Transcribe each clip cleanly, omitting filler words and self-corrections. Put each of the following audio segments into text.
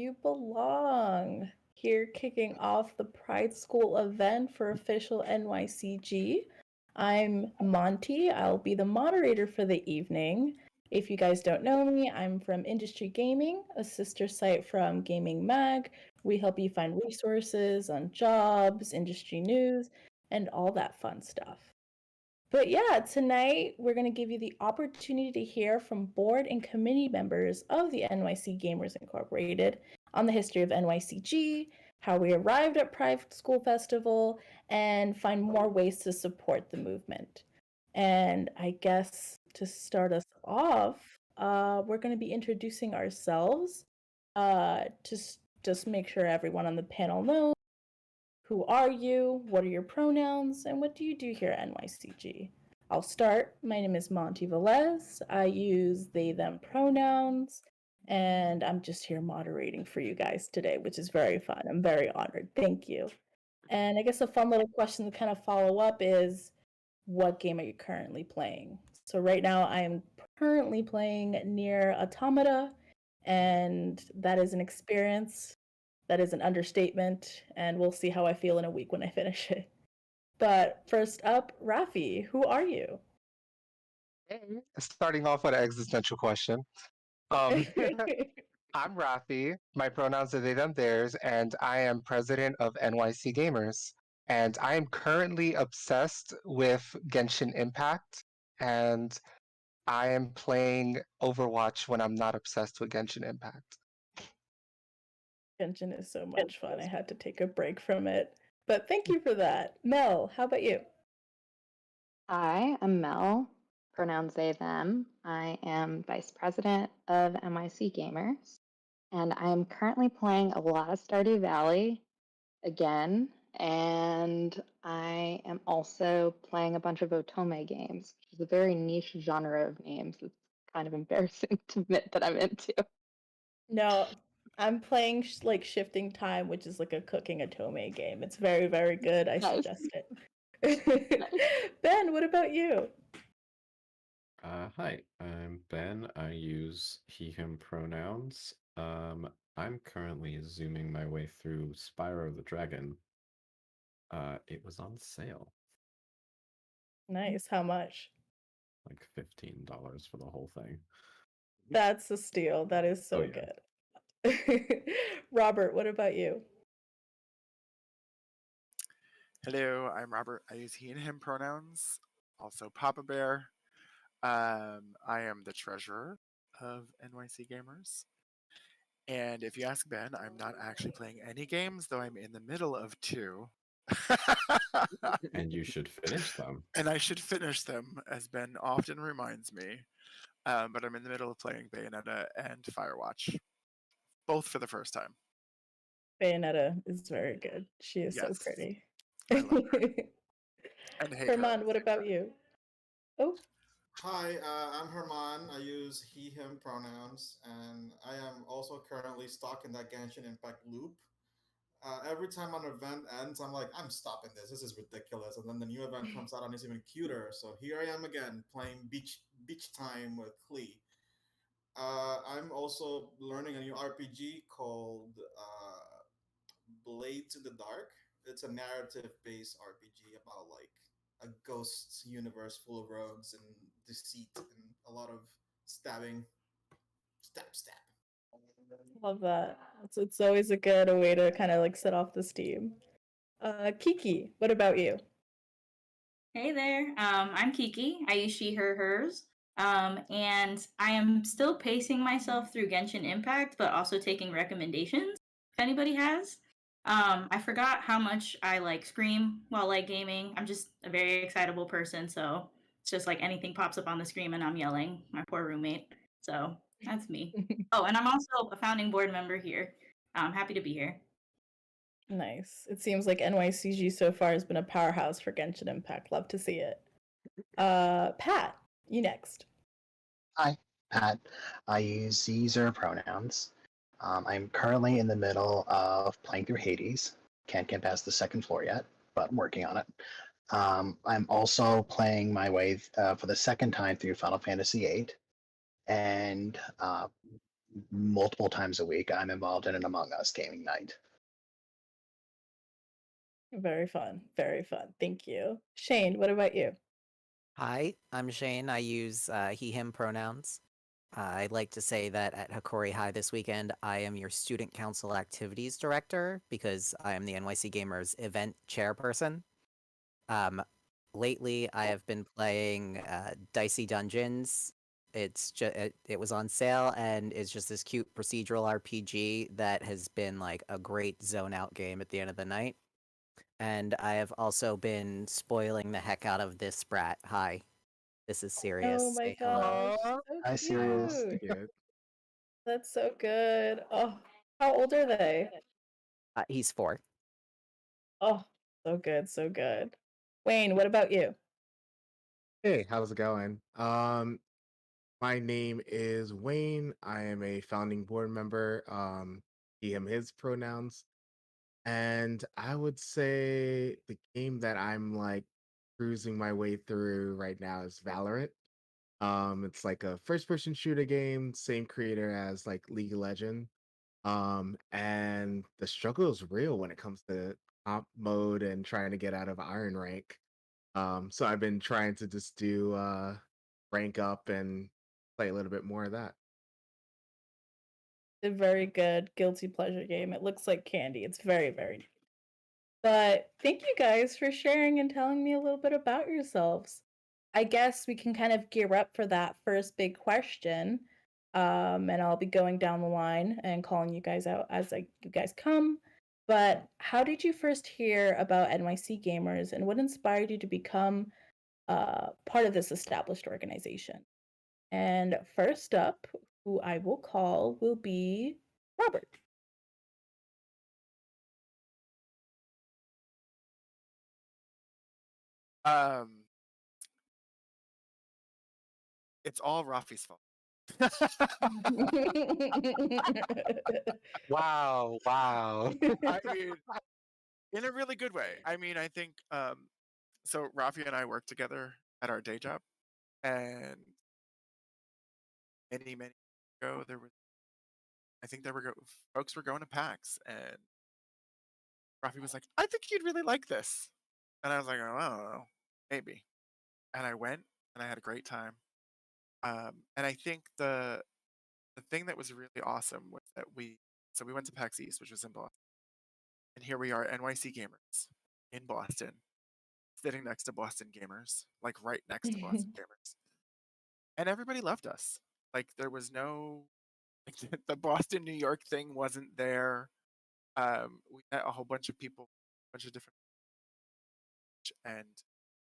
you belong. Here kicking off the Pride School event for official NYCG. I'm Monty. I'll be the moderator for the evening. If you guys don't know me, I'm from Industry Gaming, a sister site from Gaming Mag. We help you find resources on jobs, industry news, and all that fun stuff. But yeah, tonight we're going to give you the opportunity to hear from board and committee members of the NYC Gamers Incorporated on the history of NYCG, how we arrived at Pride School Festival, and find more ways to support the movement. And I guess to start us off, we're going to be introducing ourselves to just make sure everyone on the panel knows. Who are you? What are your pronouns? And what do you do here at NYCG? I'll start. My name is Monty Velez. I use they, them pronouns, and I'm just here moderating for you guys today, which is very fun. I'm very honored. Thank you. And I guess a fun little question to kind of follow up is, what game are you currently playing? So right now I am currently playing Nier Automata, and that is an experience. That is an understatement, and we'll see how I feel in a week when I finish it. But first up, Rafi, who are you? Starting off with an existential question. Um, I'm Rafi. My pronouns are they, them, theirs, and I am president of NYC Gamers. And I am currently obsessed with Genshin Impact, and I am playing Overwatch when I'm not obsessed with Genshin Impact. Genshin is so much fun. I had to take a break from it. But thank you for that. Mel, how about you? Hi, I'm Mel, pronouns they, them. I am vice president of NYC Gamers, and I'm currently playing a lot of Stardew Valley again, and I am also playing a bunch of Otome games, which is a very niche genre of games. It's kind of embarrassing to admit that I'm into. No, I'm playing like Shifting Time, which is like a cooking Otome game. It's very, very good. I Nice. suggest it. Ben, what about you? Hi, I'm Ben. I use he, him pronouns. I'm currently zooming my way through Spyro the Dragon. It was on sale, Nice. How much? like $15 for the whole thing. That's a steal. That is so yeah. good. Robert, what about you? Hello, I'm Robert. I use he and him pronouns. Also Papa Bear. I am the treasurer of NYC Gamers. And if you ask Ben, I'm not actually playing any games, though I'm in the middle of two. And you should finish them. And I should finish them, as Ben often reminds me. But I'm in the middle of playing Bayonetta and Firewatch, both for the first time. Bayonetta is very good. She is so Yes. pretty. I love her. And hate her. Herman, what about you? Oh, Hi, I'm Herman. I use he, him pronouns, and I am also currently stuck in that Genshin Impact loop. Every time an event ends, I'm like, I'm stopping this. This is ridiculous. And then the new event comes out and it's even cuter. So here I am again playing Beach Time with Klee. I'm also learning a new RPG called Blades in the Dark. It's a narrative-based RPG about like a ghost universe full of rogues and deceit and a lot of stabbing. Stab. love that. It's always a good way to kind of like set off the steam. Kiki, what about you? Hey there. I'm Kiki. I use she, her, hers. And I am still pacing myself through Genshin Impact, but also taking recommendations if anybody has. I forgot how much I like scream while like gaming. I'm just a very excitable person, so it's just like anything pops up on the screen and I'm yelling. My poor roommate. So that's me. Oh, and I'm also a founding board member here. I'm happy to be here. Nice. It seems like NYCG so far has been a powerhouse for Genshin Impact. Love to see it. Pat, you next. Hi, Pat. I use these or pronouns. I'm currently in the middle of playing through Hades. Can't get past the second floor yet, but I'm working on it. I'm also playing my way for the second time through Final Fantasy VIII. And multiple times a week, I'm involved in an Among Us gaming night. Very fun. Very fun. Thank you. Shane, what about you? Hi, I'm Shane. I use he, him pronouns. I'd like to say that at Hikori High this weekend, I am your Student Council Activities Director because I am the NYC Gamers event chairperson. Lately, I have been playing Dicey Dungeons. It was on sale and it's just this cute procedural RPG that has been like a great zone out game at the end of the night. And I have also been spoiling the heck out of this brat. Hi, this is Sirius. Oh my Say hello. gosh. So Hi, Sirius. cute. Cute. That's so good. Oh, how old are they? He's 4. Oh, so good, so good. Wayne, what about you? Hey, how's it going? My name is Wayne. I am a founding board member. He, him, his pronouns. And I would say the game that I'm like cruising my way through right now is Valorant. It's like a first-person shooter game, same creator as like League of Legends. And the struggle is real when it comes to comp mode and trying to get out of Iron Rank. So I've been trying to just do rank up and play a little bit more of that. A very good guilty pleasure game. It looks like candy. It's very, very nice. But thank you guys for sharing and telling me a little bit about yourselves. I guess we can kind of gear up for that first big question. And I'll be going down the line and calling you guys out as you guys come. But how did you first hear about NYC Gamers and what inspired you to become part of this established organization? And first up, who I will call will be Robert. It's all Rafi's fault. Wow, wow. I mean, in a really good way. I mean, I think so Rafi and I worked together at our day job, and many years ago there was, I think there were folks were going to PAX, and Rafi was like, I think you'd really like this. And I was like, oh, I don't know, maybe. And I went and I had a great time. And I think the thing that was really awesome was that we went to PAX East, which was in Boston. And here we are, NYC Gamers in Boston, sitting next to Boston Gamers, like right next to Boston Gamers. And everybody loved us. Like there was no, like, the Boston, New York thing wasn't there. We met a whole bunch of people, a bunch of different, and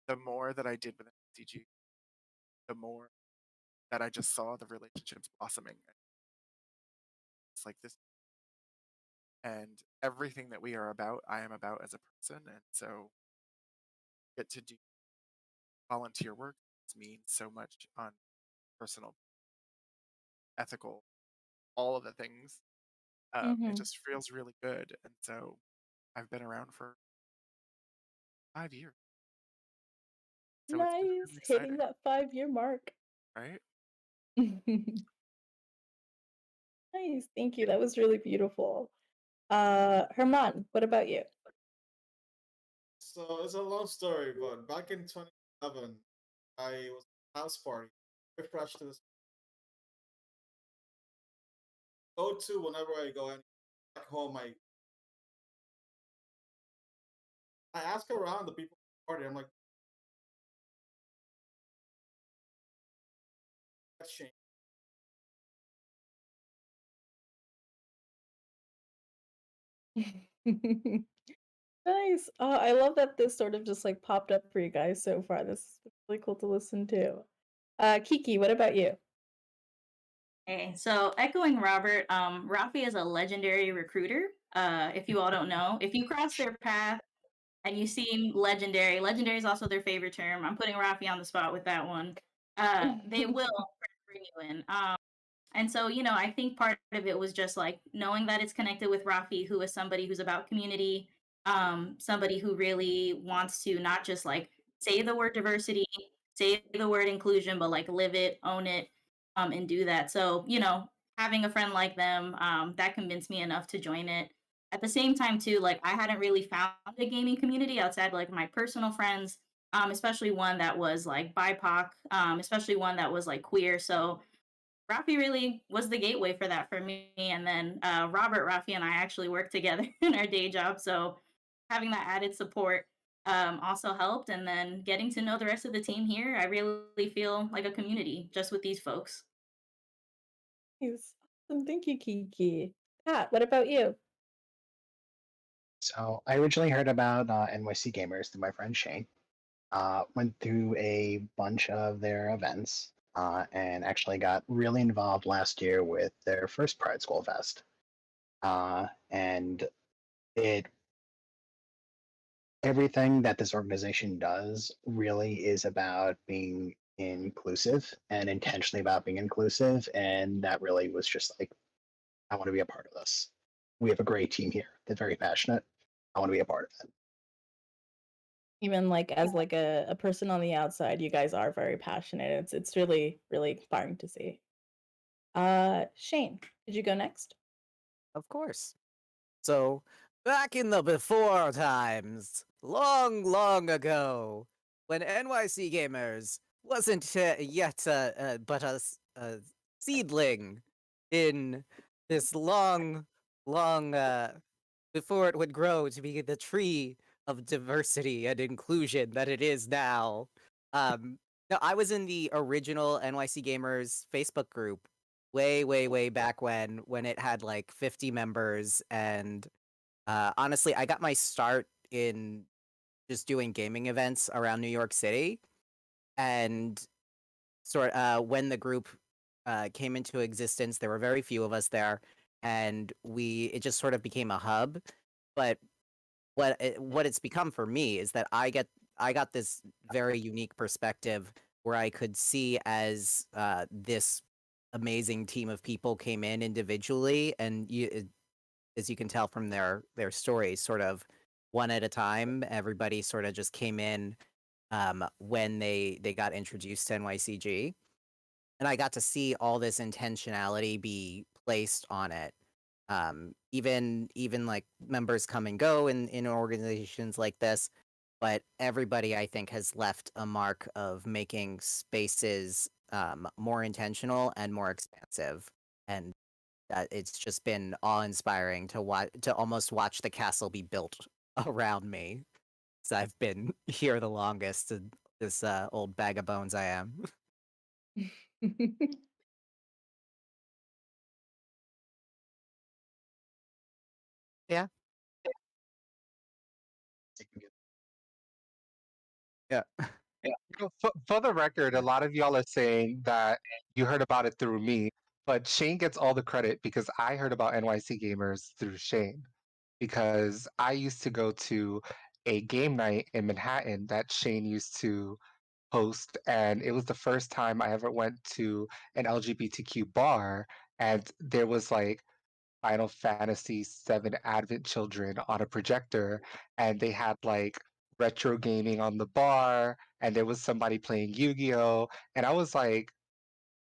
the more that I did with CG, the more that I just saw the relationships blossoming. It's like this, and everything that we are about, I am about as a person, and so get to do volunteer work means so much on personal, ethical, all of the things. It just feels really good, and so I've been around for 5 years. So it's been Nice, really hitting exciting, that 5-year mark. right? Nice, thank you. That was really beautiful. Herman, what about you? So it's a long story, but back in 2011, I was at a house party. Refresh to this. Go to whenever I go in back home. I ask around the people at the party. I'm like, that's Shane. Nice. Oh, I love that this sort of just like popped up for you guys so far. This is really cool to listen to. Kiki, what about you? Okay, so echoing Robert, Rafi is a legendary recruiter. If you all don't know, if you cross their path and you seem legendary, legendary is also their favorite term. I'm putting Rafi on the spot with that one. They will bring you in. And so, you know, I think part of it was just like knowing that it's connected with Rafi, who is somebody who's about community, somebody who really wants to not just like say the word diversity, say the word inclusion, but like live it, own it, and do that. So, you know, having a friend like them, that convinced me enough to join it. At the same time, too, like I hadn't really found a gaming community outside like my personal friends, especially one that was like BIPOC, especially one that was like queer. So Rafi really was the gateway for that for me. And then Robert, Rafi, and I actually worked together in our day job. So having that added support also helped. And then getting to know the rest of the team here, I really feel like a community just with these folks. Nice. Awesome. Thank you, Kiki. Pat, what about you? So I originally heard about NYC Gamers through my friend Shane. Went through a bunch of their events and actually got really involved last year with their first Pride School Fest. And it everything that this organization does really is about being inclusive and intentionally about being inclusive. And that really was just like, I want to be a part of this. We have a great team here. They're very passionate. I want to be a part of it. Even like as like a person on the outside, you guys are very passionate. It's really, really inspiring to see. Shane, did you go next? Of course. So, back in the before times, long, long ago, when NYC Gamers wasn't yet but a seedling in this long, long, before it would grow to be the tree of diversity and inclusion that it is now. No, I was in the original NYC Gamers Facebook group way, way, way back when it had like 50 members, and honestly, I got my start in just doing gaming events around New York City, and when the group came into existence, there were very few of us there, and it just sort of became a hub. But what it's become for me is that I got this very unique perspective where I could see as this amazing team of people came in individually, and as you can tell from their stories, sort of one at a time. Everybody sort of just came in when they got introduced to NYCG, and I got to see all this intentionality be placed on it. Even like members come and go in organizations like this, but everybody, I think, has left a mark of making spaces more intentional and more expansive, and it's just been awe-inspiring to almost watch the castle be built around me. So I've been here the longest, this old bag of bones I am. Yeah. Yeah. Yeah. For the record, a lot of y'all are saying that you heard about it through me, but Shane gets all the credit because I heard about NYC Gamers through Shane. Because I used to go to a game night in Manhattan that Shane used to host, and it was the first time I ever went to an LGBTQ bar, and there was like Final Fantasy VII Advent Children on a projector, and they had like retro gaming on the bar, and there was somebody playing Yu-Gi-Oh! And I was like,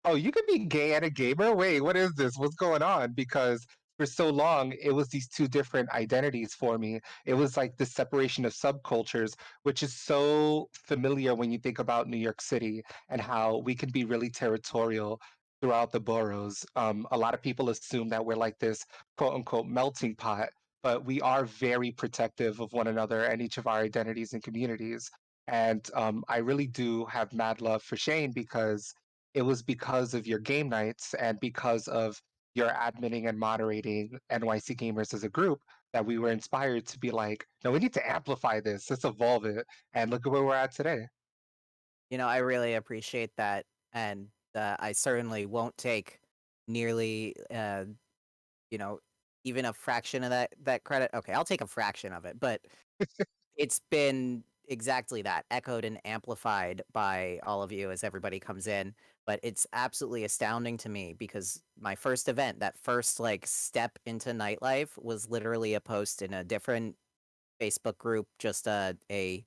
oh, you can be gay and a gamer? Wait, what is this? What's going on? Because for so long, it was these two different identities for me. It was like the separation of subcultures, which is so familiar when you think about New York City and how we can be really territorial throughout the boroughs. A lot of people assume that we're like this quote unquote melting pot, but we are very protective of one another and each of our identities and communities. And I really do have mad love for Shane because it was because of your game nights and because of your adminning and moderating NYC Gamers as a group that we were inspired to be like, no, we need to amplify this. Let's evolve it. And look at where we're at today. I really appreciate that, and I certainly won't take nearly, even a fraction of that credit. Okay, I'll take a fraction of it, but it's been exactly that, echoed and amplified by all of you as everybody comes in. But it's absolutely astounding to me because my first event, that first like step into nightlife, was literally a post in a different Facebook group, just a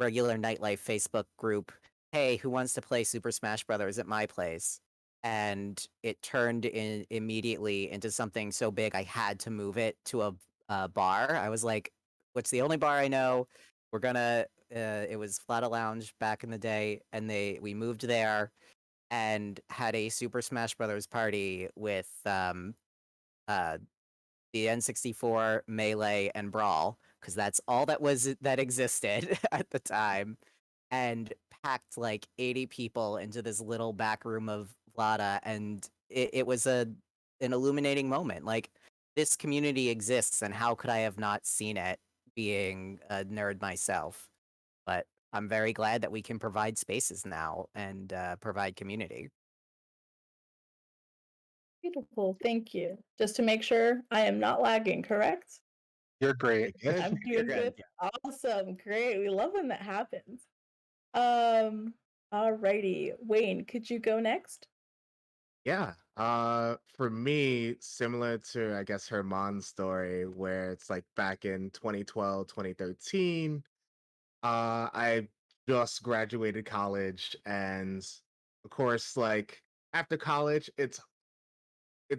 regular nightlife Facebook group. Hey, who wants to play Super Smash Brothers at my place? and it turned immediately into something so big I had to move it to a bar. I was like, "What's the only bar I know? We're gonna." It was Flata Lounge back in the day, and we moved there and had a Super Smash Brothers party with uh, the N64, Melee, and Brawl, because that's all that existed at the time, and packed like 80 people into this little back room of Vlada, and it was an illuminating moment. Like, this community exists, and how could I have not seen it, being a nerd myself? But I'm very glad that we can provide spaces now and provide community. Beautiful. Thank you. Just to make sure I am not lagging, correct? You're great. Good. I'm You're doing good. good. Awesome. Great. We love when that happens. Alrighty. Wayne, could you go next? Yeah. For me, similar to I guess Herman's story, where it's like back in 2012, 2013, I just graduated college, and of course, like after college, it's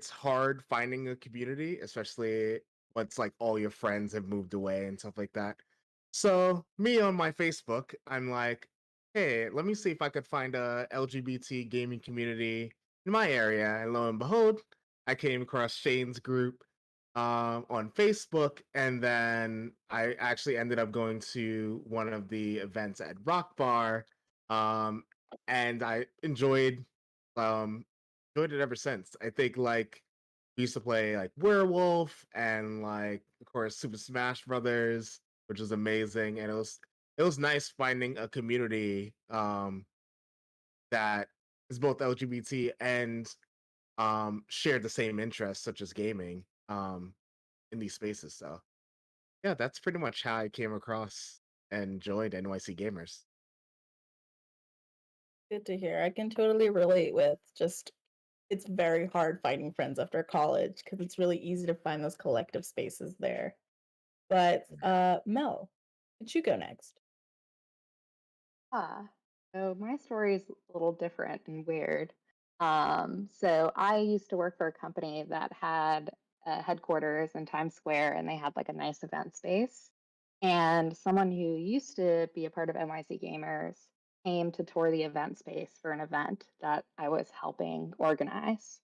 hard finding a community, especially once like all your friends have moved away and stuff like that. So me on my Facebook, I'm like, hey, let me see if I could find a LGBT gaming community in my area. And lo and behold, I came across Shane's group on Facebook, and then I actually ended up going to one of the events at Rock Bar, um, and I um, enjoyed it ever since. I think like we used to play like Werewolf and like of course Super Smash Brothers, which was amazing, and it was nice finding a community that is both LGBT and share the same interests such as gaming in these spaces. So yeah, that's pretty much how I came across and joined NYC Gamers. Good to hear. I can totally relate with just it's very hard finding friends after college because it's really easy to find those collective spaces there. But Mel, could you go next? So my story is a little different and weird. So I used to work for a company that had a headquarters in Times Square, and they had like a nice event space. And someone who used to be a part of NYC Gamers came to tour the event space for an event that I was helping organize.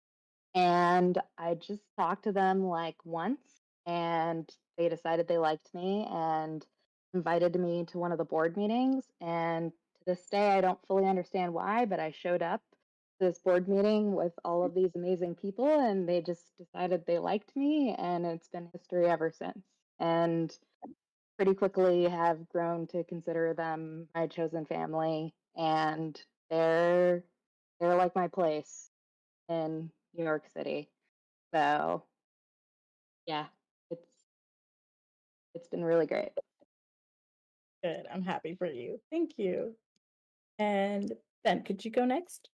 And I just talked to them like once, and they decided they liked me and invited me to one of the board meetings. And to this day, I don't fully understand why, but I showed up to this board meeting with all of these amazing people, and they just decided they liked me, and it's been history ever since. And pretty quickly have grown to consider them my chosen family, and they're like my place in New York City. So yeah, it's it's been really great. Good. I'm happy for you. Thank you. And Ben, could you go next?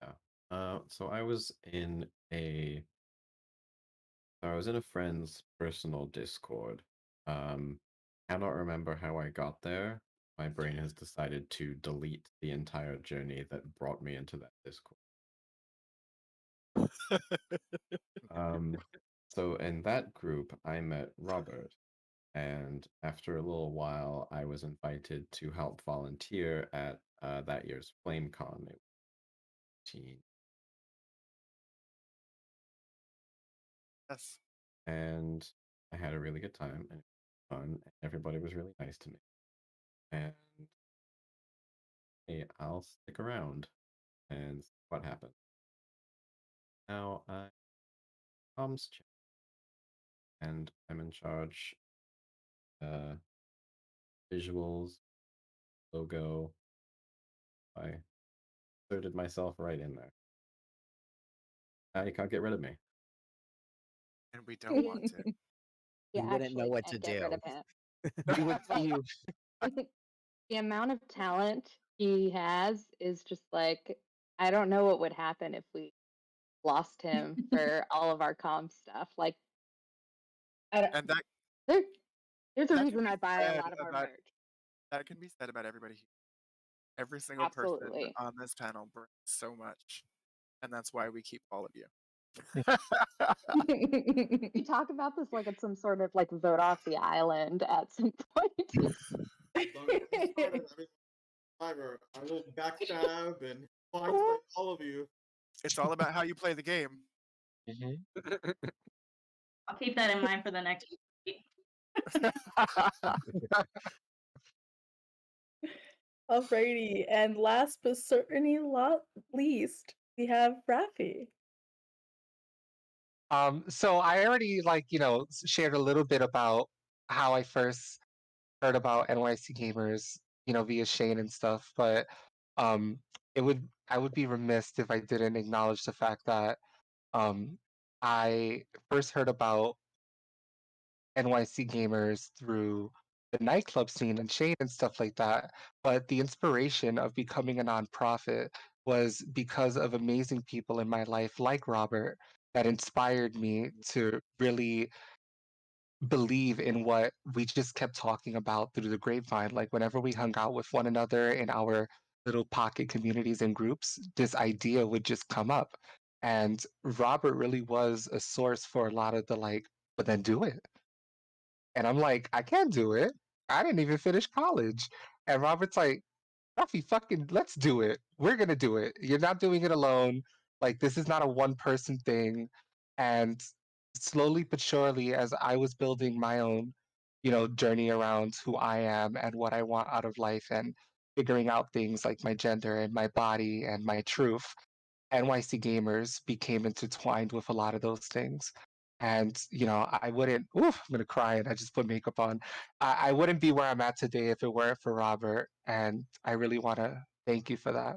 Yeah. So I was in a friend's personal Discord. Cannot remember how I got there. My brain has decided to delete the entire journey that brought me into that Discord. So in that group, I met Robert, and after a little while, I was invited to help volunteer at that year's FlameCon. It was Yes. and I had a really good time and it was fun. And everybody was really nice to me. And hey, I'll stick around and see what happens. Now I'm comms chair, and I'm in charge visuals, logo. I inserted myself right in there. Now you can't get rid of me. And we don't want to. You We wouldn't know actually what to can't get rid do. of him. We would see you. The amount of talent he has is just like, I don't know what would happen if we lost him for all of our comm stuff. Like, I don't, And that there, there's a that can reason be I buy a said lot of our about merch. that can be said about everybody here. Every single person Absolutely. on this panel brings so much, and that's why we keep all of you. We talk about this like it's some sort of like vote off the island at some point. Don't get me started. I mean, Survivor, I will backstab and fight all of you. It's all about how you play the game. I'll keep that in mind for the next week. Alrighty, and last but certainly not least, we have Rafi. So I already shared a little bit about how I first heard about NYC Gamers, via Shane and stuff, but um I would be remiss if I didn't acknowledge the fact that um I first heard about NYC Gamers through the nightclub scene and Shane and stuff like that. But the inspiration of becoming a nonprofit was because of amazing people in my life, like Robert, that inspired me to really believe in what we just kept talking about through the grapevine. Like whenever we hung out with one another in our little pocket communities and groups, this idea would just come up. And Robert really was a source for a lot of the like, but then do it. And I'm like, I can't do it. I didn't even finish college. And Robert's like, Ruffy, fucking, let's do it. We're gonna do it. You're not doing it alone. Like, this is not a one person thing. And slowly but surely, as I was building my own, journey around who I am and what I want out of life and figuring out things like my gender and my body and my truth, NYC Gamers became intertwined with a lot of those things. And, I wouldn't, oof, I'm gonna cry and I just put makeup on. I wouldn't be where I'm at today if it weren't for Robert. And I really wanna thank you for that.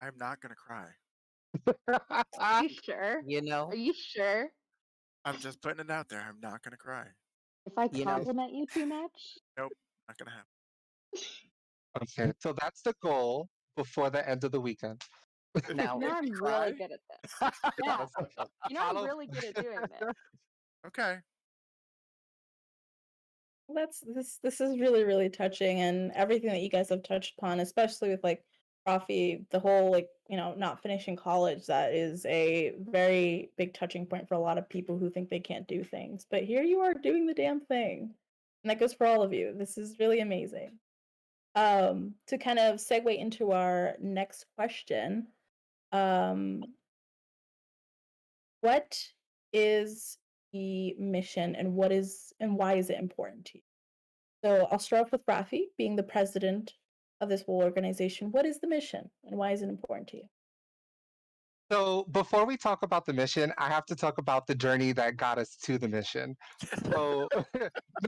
I'm not gonna cry. Are you sure? You know, Are you sure? I'm just putting it out there. I'm not gonna cry. If I You know- compliment you too much, Nope, not gonna happen. Okay, so that's the goal before the end of the weekend. now you know I'm cry? really good at this. Yeah. You know I'm Follow- really good at doing this. Okay. This is really, really touching, and everything that you guys have touched upon, especially with like Rafi, the whole like, not finishing college, that is a very big touching point for a lot of people who think they can't do things. But here you are doing the damn thing. And that goes for all of you. This is really amazing. To kind of segue into our next question, what is the mission and why is it important to you? So I'll start off with Rafi, being the president of this whole organization. What is the mission and why is it important to you? So before we talk about the mission, I have to talk about the journey that got us to the mission. So,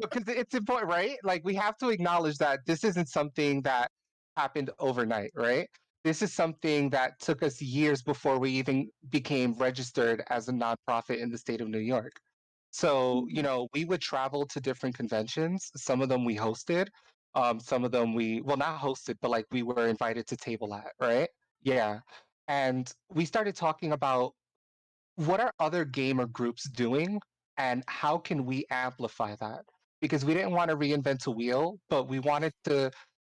because it's important, right? Like we have to acknowledge that this isn't something that happened overnight, right? This is something that took us years before we even became registered as a nonprofit in the state of New York. So, we would travel to different conventions. Some of them we hosted. Some of them well, not hosted, but like we were invited to table at, right? Yeah. And we started talking about what are other gamer groups doing and how can we amplify that? Because we didn't want to reinvent a wheel, but we wanted to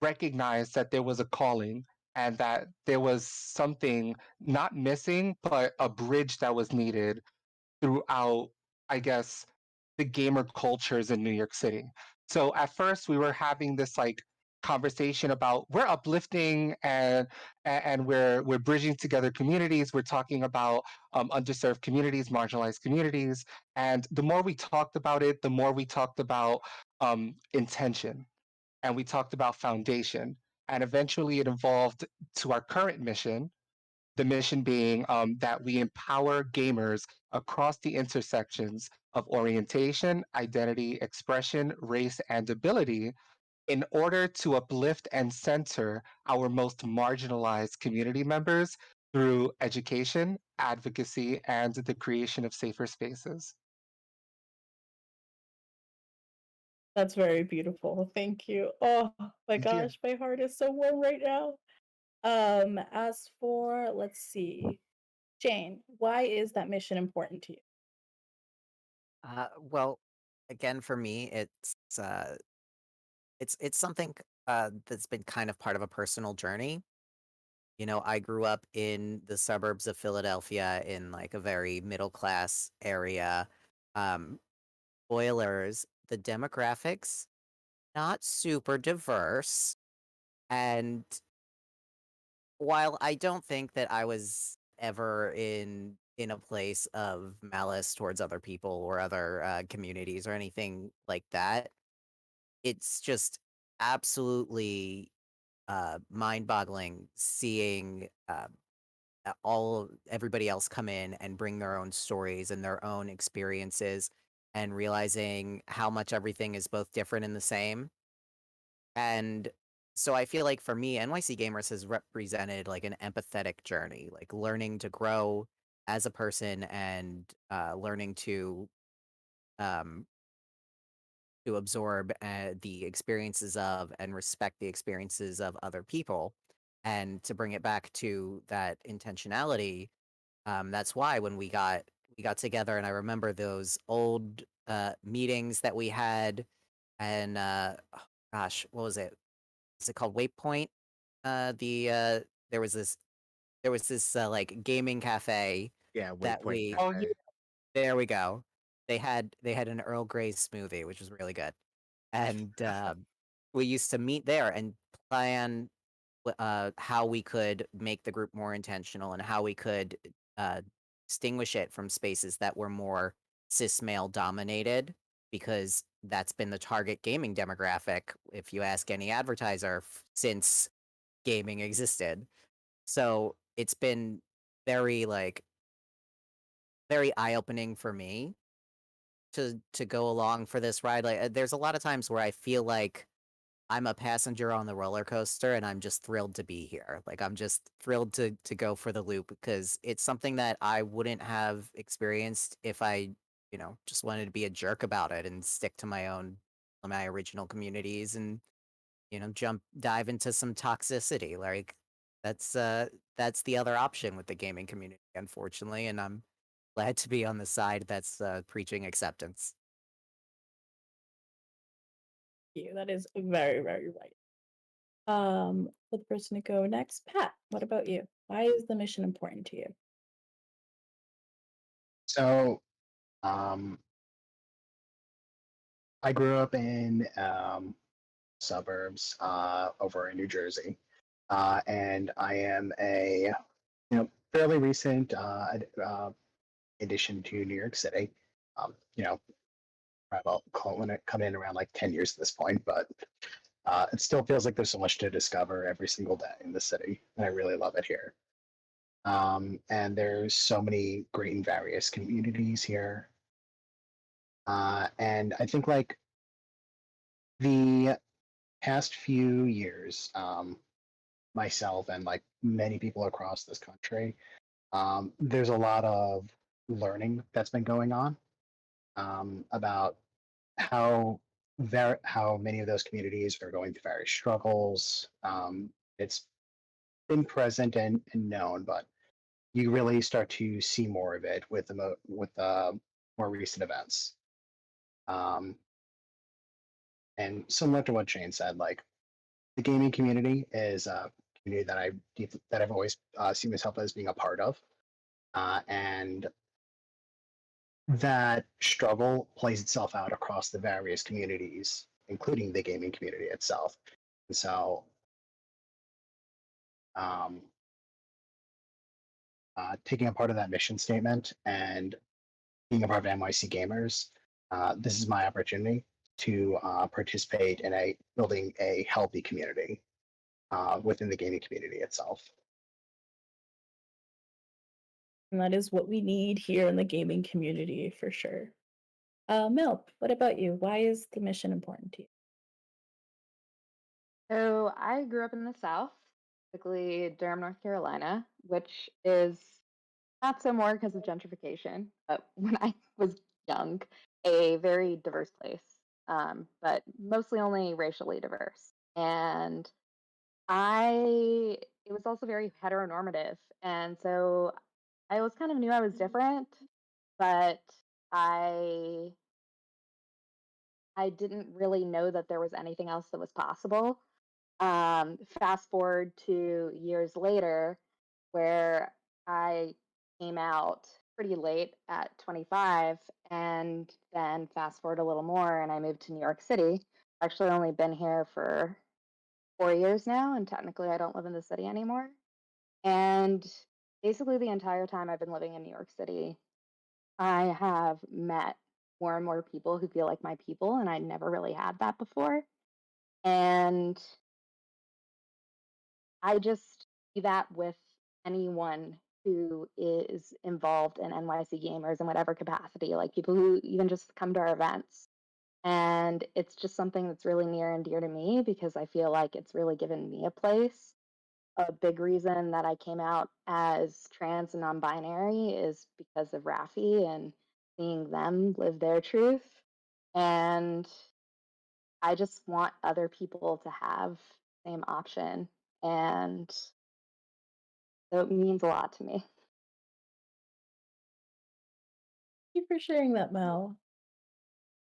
recognize that there was a calling and that there was something not missing, but a bridge that was needed throughout, I guess, the gamer cultures in New York City. So at first we were having this like conversation about we're uplifting and we're bridging together communities. We're talking about underserved communities, marginalized communities, and the more we talked about it, the more we talked about intention, and we talked about foundation, and eventually it evolved to our current mission, the mission being that we empower gamers across the intersections of orientation, identity, expression, race, and ability in order to uplift and center our most marginalized community members through education, advocacy, and the creation of safer spaces. That's very beautiful. Thank you. Oh my Thank you. gosh, my heart is so warm right now. As for, let's see, Jane, why is that mission important to you? well, again, for me, it's something that's been kind of part of a personal journey. You know, I grew up in the suburbs of Philadelphia in like a very middle class area. Um, Spoilers, the demographics not super diverse, and while I don't think that I was ever in a place of malice towards other people or other communities or anything like that, it's just absolutely mind-boggling seeing everybody else come in and bring their own stories and their own experiences and realizing how much everything is both different and the same. And so I feel like for me, NYC Gamers has represented like an empathetic journey, like learning to grow as a person and learning um, to absorb the experiences of and respect the experiences of other people, and to bring it back to that intentionality. That's why when we got together, and I remember those old meetings that we had, and oh, gosh, what was it? Is it called Waypoint? There was this like gaming cafe Yeah, that Waypoint Oh, yeah. Cafe. there we go. They had an Earl Grey smoothie, which was really good, and we used to meet there and plan how we could make the group more intentional and how we could uh, distinguish it from spaces that were more cis male dominated, because that's been the target gaming demographic if you ask any advertiser since gaming existed. So it's been very like very eye opening for me to go along for this ride. Like there's a lot of times where I feel like I'm a passenger on the roller coaster and I'm just thrilled to be here. Like I'm just thrilled to go for the loop because it's something that I wouldn't have experienced if I, just wanted to be a jerk about it and stick to my original communities and, dive into some toxicity. Like that's the other option with the gaming community, unfortunately, and I'm glad to be on the side that's preaching acceptance. You. That is very, very right. For the person to go next, Pat, what about you? Why is the mission important to you? So, um, I grew up in suburbs over in New Jersey, and I am a fairly recent addition to New York City. You know, I'll call it when it come in around like 10 years at this point, but it still feels like there's so much to discover every single day in the city, and I really love it here. And there's so many great and various communities here. And I think like the past few years, myself and like many people across this country, there's a lot of learning that's been going on about how how many of those communities are going through various struggles. It's been present and known, but you really start to see more of it with the more recent events. Um, and similar to what Shane said, like the gaming community is a community that I've always seen myself as being a part of, and that struggle plays itself out across the various communities, including the gaming community itself. And so, um, taking a part of that mission statement and being a part of NYC Gamers, this is my opportunity to participate in building a healthy community within the gaming community itself. And that is what we need here in the gaming community for sure. Mel, what about you? Why is the mission important to you? So I grew up in the South, specifically Durham, North Carolina, which is not so more because of gentrification, but when I was young, a very diverse place, but mostly only racially diverse. And it was also very heteronormative. And so I always kind of knew I was different, but I I didn't really know that there was anything else that was possible. Fast forward to years later, where I came out pretty late at 25, and then fast forward a little more, and I moved to New York City. Actually, only been here for 4 years now, and technically, I don't live in the city anymore. And basically, the entire time I've been living in New York City, I have met more and more people who feel like my people, and I never really had that before. And I just see that with anyone who is involved in NYC Gamers in whatever capacity, like people who even just come to our events. And it's just something that's really near and dear to me because I feel like it's really given me a place. A big reason that I came out as trans and non binary is because of Rafi and seeing them live their truth. And I just want other people to have the same option. And so it means a lot to me. Thank you for sharing that, Mel.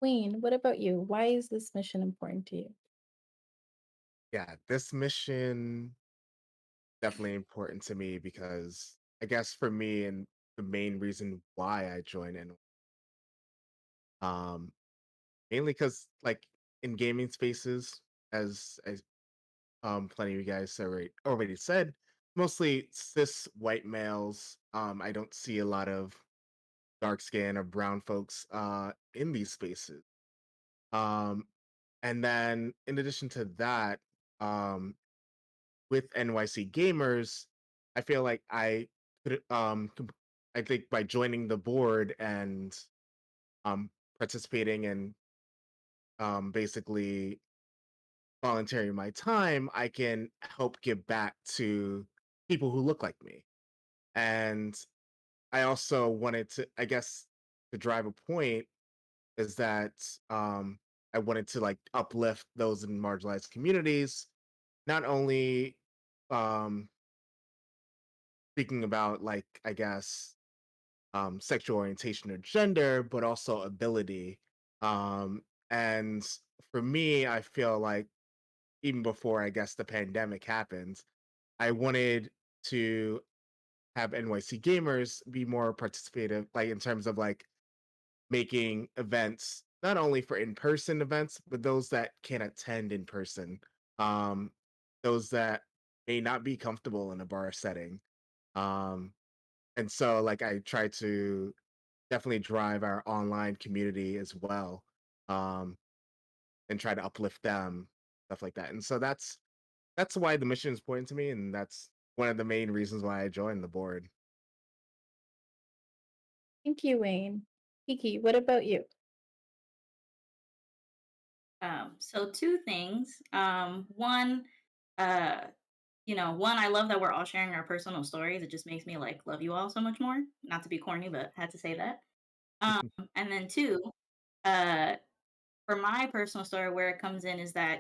Wayne, what about you? Why is this mission important to you? Yeah, this mission definitely important to me because I guess for me and the main reason why I joined and um mainly because like in gaming spaces as plenty of you guys already said, mostly cis white males. I don't see a lot of dark skin or brown folks in these spaces. Um and then in addition to that, um with NYC Gamers, I feel like I could I think by joining the board and participating and basically volunteering my time, I can help give back to people who look like me. And I also wanted to, I guess, to drive a point is that I wanted to like uplift those in marginalized communities, not only um, speaking about like I guess sexual orientation or gender, but also ability. Um, and for me, I feel like even before I guess the pandemic happened, I wanted to have NYC gamers be more participative, like in terms of like making events not only for in-person events, but those that can attend in person. Um, those that may not be comfortable in a bar setting. Um, and so like I try to definitely drive our online community as well, um, and try to uplift them, stuff like that. And so that's why the mission is important to me, and that's one of the main reasons why I joined the board. Thank you, Wayne. Kiki, what about you? So two things. One, uh, one, I love that we're all sharing our personal stories. It just makes me like love you all so much more. Not to be corny, but had to say that. And then two, uh, for my personal story, where it comes in is that,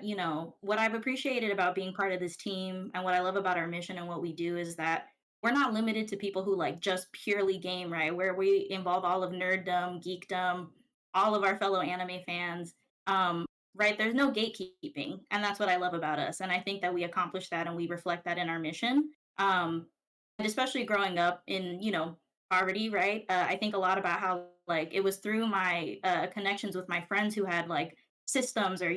what I've appreciated about being part of this team and what I love about our mission and what we do is that we're not limited to people who like just purely game, right? Where we involve all of nerddom, geekdom, all of our fellow anime fans. Right? There's no gatekeeping. And that's what I love about us. And I think that we accomplish that and we reflect that in our mission. And especially growing up in, poverty, right? I think a lot about how like it was through my connections with my friends who had like systems or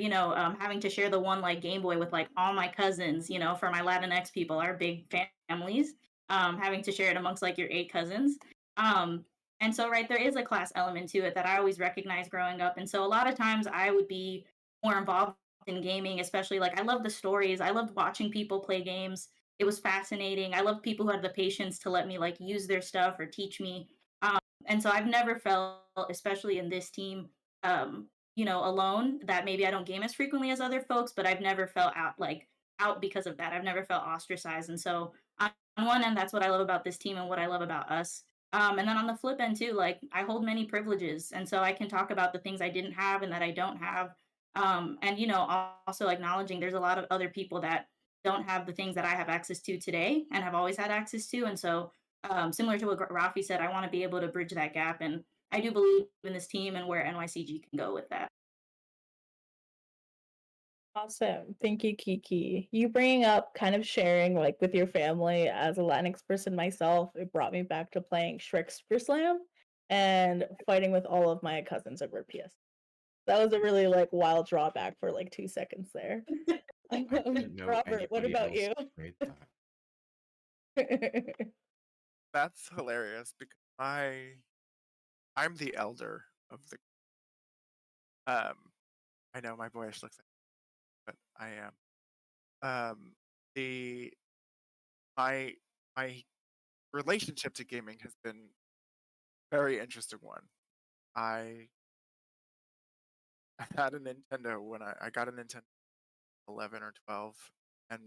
having to share the one like Game Boy with like all my cousins, for my Latinx people, our big families, having to share it amongst like your 8 cousins. Um, and so right there is a class element to it that I always recognized growing up. And so a lot of times I would be more involved in gaming, especially like I love the stories. I loved watching people play games. It was fascinating. I love people who had the patience to let me like use their stuff or teach me. And so I've never felt, especially in this team, alone. That maybe I don't game as frequently as other folks, but I've never felt out because of that. I've never felt ostracized, and so on one end, that's what I love about this team and what I love about us. And then on the flip end too, like I hold many privileges, and so I can talk about the things I didn't have and that I don't have. And also acknowledging there's a lot of other people that don't have the things that I have access to today and have always had access to, and so similar to what Rafi said, I want to be able to bridge that gap. And I do believe in this team and where NYCG can go with that. Awesome. Thank you, Kiki. You bringing up kind of sharing like with your family as a Latinx person myself, it brought me back to playing Shrek Super Slam and fighting with all of my cousins over PS. That was a really like wild drawback for like 2 seconds there. I didn't know Robert, what anybody about else you? played that. That's hilarious because I'm the elder of the I know my boyish looks like, but I am. The my relationship to gaming has been very interesting one. I had a Nintendo when I got a Nintendo 11 or 12, and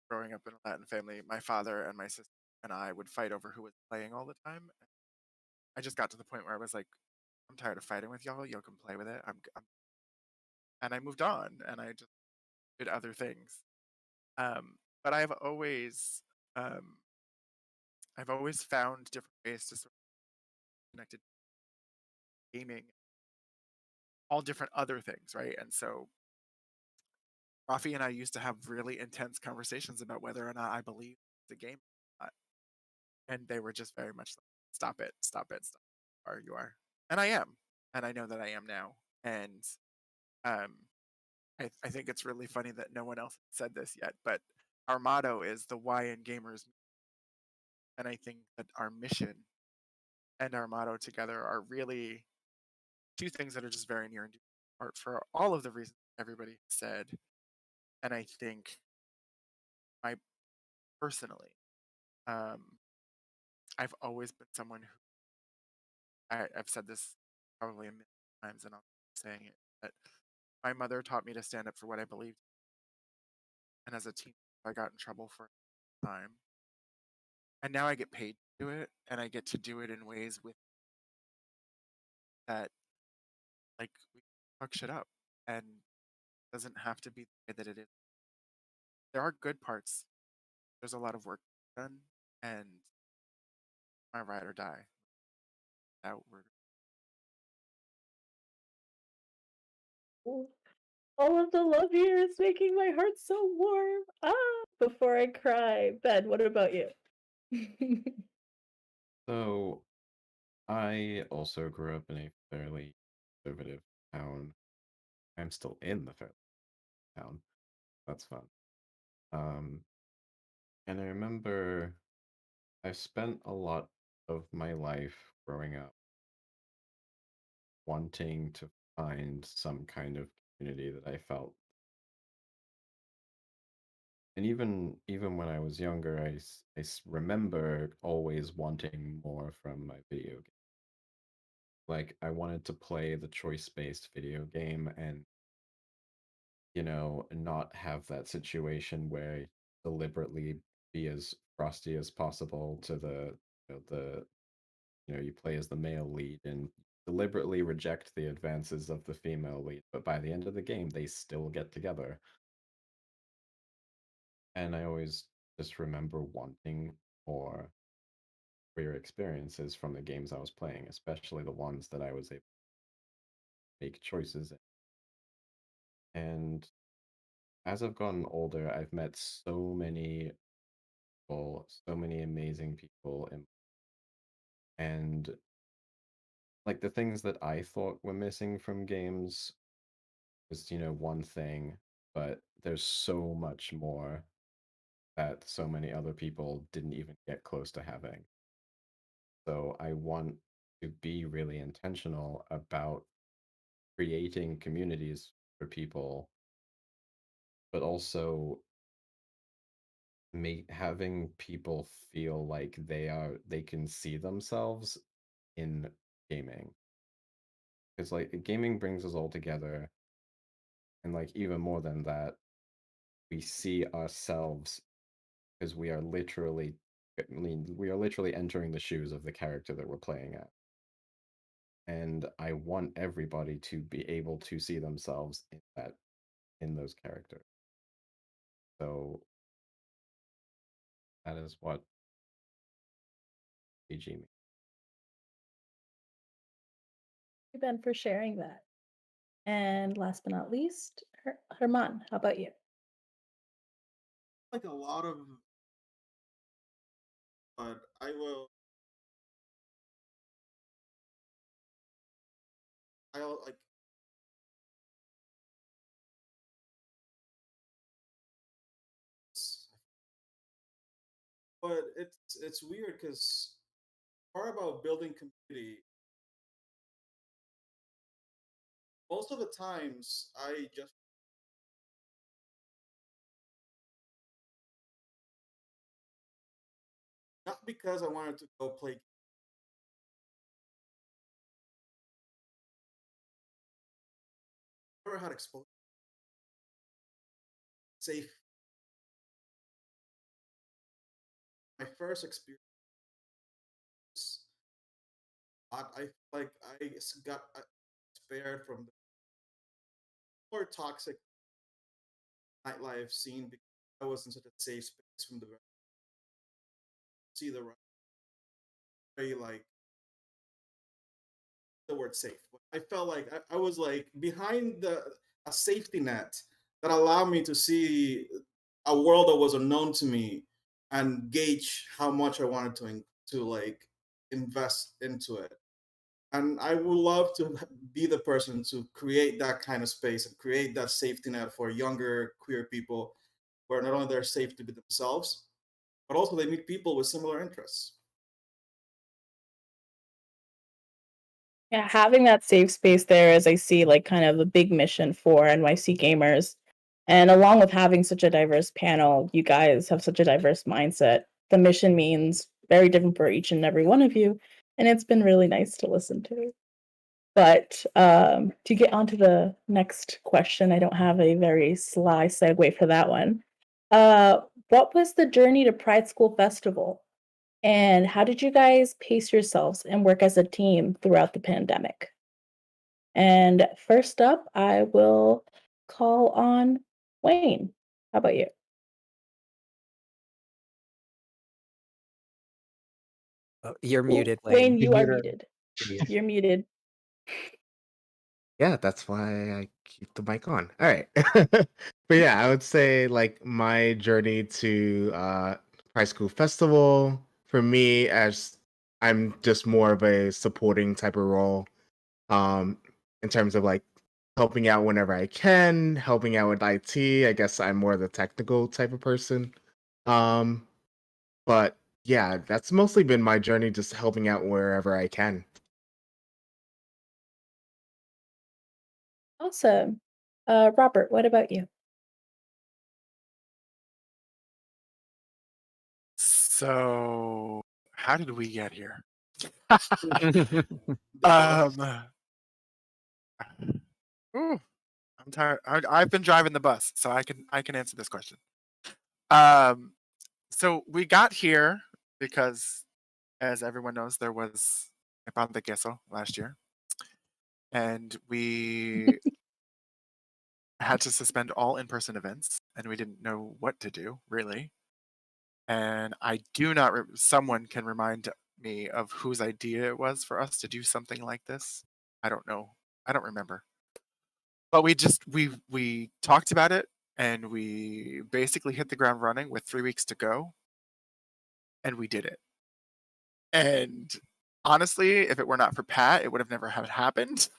growing up in a Latin family, my father and my sister and I would fight over who was playing all the time. I just got to the point where I was like, I'm tired of fighting with y'all. Y'all can play with it. And I moved on, and I just did other things. But um, I've always found different ways to sort of connect it to gaming, all different other things, right? And so Rafi and I used to have really intense conversations about whether or not I believe the game or not. And they were just very much like, stop it, stop it, stop it. Or you are. And I am. And I know that I am now. And um, I think it's really funny that no one else said this yet, but our motto is the Y in gamers. And I think that our mission and our motto together are really two things that are just very near and dear to my heart for all of the reasons everybody said. And I think I personally, um, I've always been someone who I've said this probably a million times, and I'll keep saying it. But my mother taught me to stand up for what I believed, and as a teen, I got in trouble for a time, and now I get paid to do it, and I get to do it in ways with that, like we fuck shit up, and it doesn't have to be the way that it is. There are good parts. There's a lot of work done, and my ride or die. Outward. All of the love here is making my heart so warm. Before I cry. Ben, what about you? So I also grew up in a fairly conservative town. I'm still in the fairly town. That's fun. And I remember I spent a lot of my life growing up wanting to find some kind of community that I felt. And even when I was younger, remember always wanting more from my video game. Like I wanted to play the choice-based video game and not have that situation where you deliberately be as frosty as possible to you play as the male lead and deliberately reject the advances of the female lead, but by the end of the game, they still get together. And I always just remember wanting more queer experiences from the games I was playing, especially the ones that I was able to make choices in. And as I've gotten older, I've met so many people, so many amazing people, and like the things that I thought were missing from games was, one thing, but there's so much more that so many other people didn't even get close to having. So I want to be really intentional about creating communities for people, but also having people feel like they can see themselves in gaming. Because like gaming brings us all together, and like even more than that, we see ourselves because we are literally entering the shoes of the character that we're playing at. And I want everybody to be able to see themselves in those characters. So that is what AG means. Thank you, Ben, for sharing that. And last but not least, Herman, how about you? Like a lot of, but I will. I'll like. But it's weird because part about building community. Most of the times, I just not because I wanted to go play. Never had exposure. Safe. My first experience. I like I got spared from the more toxic nightlife scene because I was in such a safe space from the see the very like the word safe. I felt like I was like behind a safety net that allowed me to see a world that was unknown to me and gauge how much I wanted to like invest into it. And I would love to be the person to create that kind of space and create that safety net for younger queer people where not only they're safe to be themselves, but also they meet people with similar interests. Yeah, having that safe space there, as I see, like kind of a big mission for NYC gamers. And along with having such a diverse panel, you guys have such a diverse mindset. The mission means very different for each and every one of you. And it's been really nice to listen to. But to get on to the next question, I don't have a very sly segue for that one. What was the journey to Pride School Festival? And how did you guys pace yourselves and work as a team throughout the pandemic? And first up, I will call on Wayne. How about you? Oh, you're Ooh, muted, Wayne, Wayne. you are Muted. muted. You're muted. Yeah, that's why I keep the mic on. All right. But yeah, I would say like my journey to Pride School Festival for me as I'm just more of a supporting type of role um in terms of like helping out whenever I can, helping out with IT. I guess I'm more the technical type of person. Um but yeah, that's mostly been my journey just helping out wherever I can. Awesome. Robert, what about you? So, how did we get here? Bus. Ooh, I'm tired. I've been driving the bus, so I can answer this question. So we got here because, as everyone knows, there was a pan de queso last year, and we had to suspend all in-person events, and we didn't know what to do really. And I do not. Someone can remind me of whose idea it was for us to do something like this. I don't know. I don't remember. But we talked about it, and we basically hit the ground running with 3 weeks to go, and we did it. And honestly, if it were not for Pat, it would have never have happened.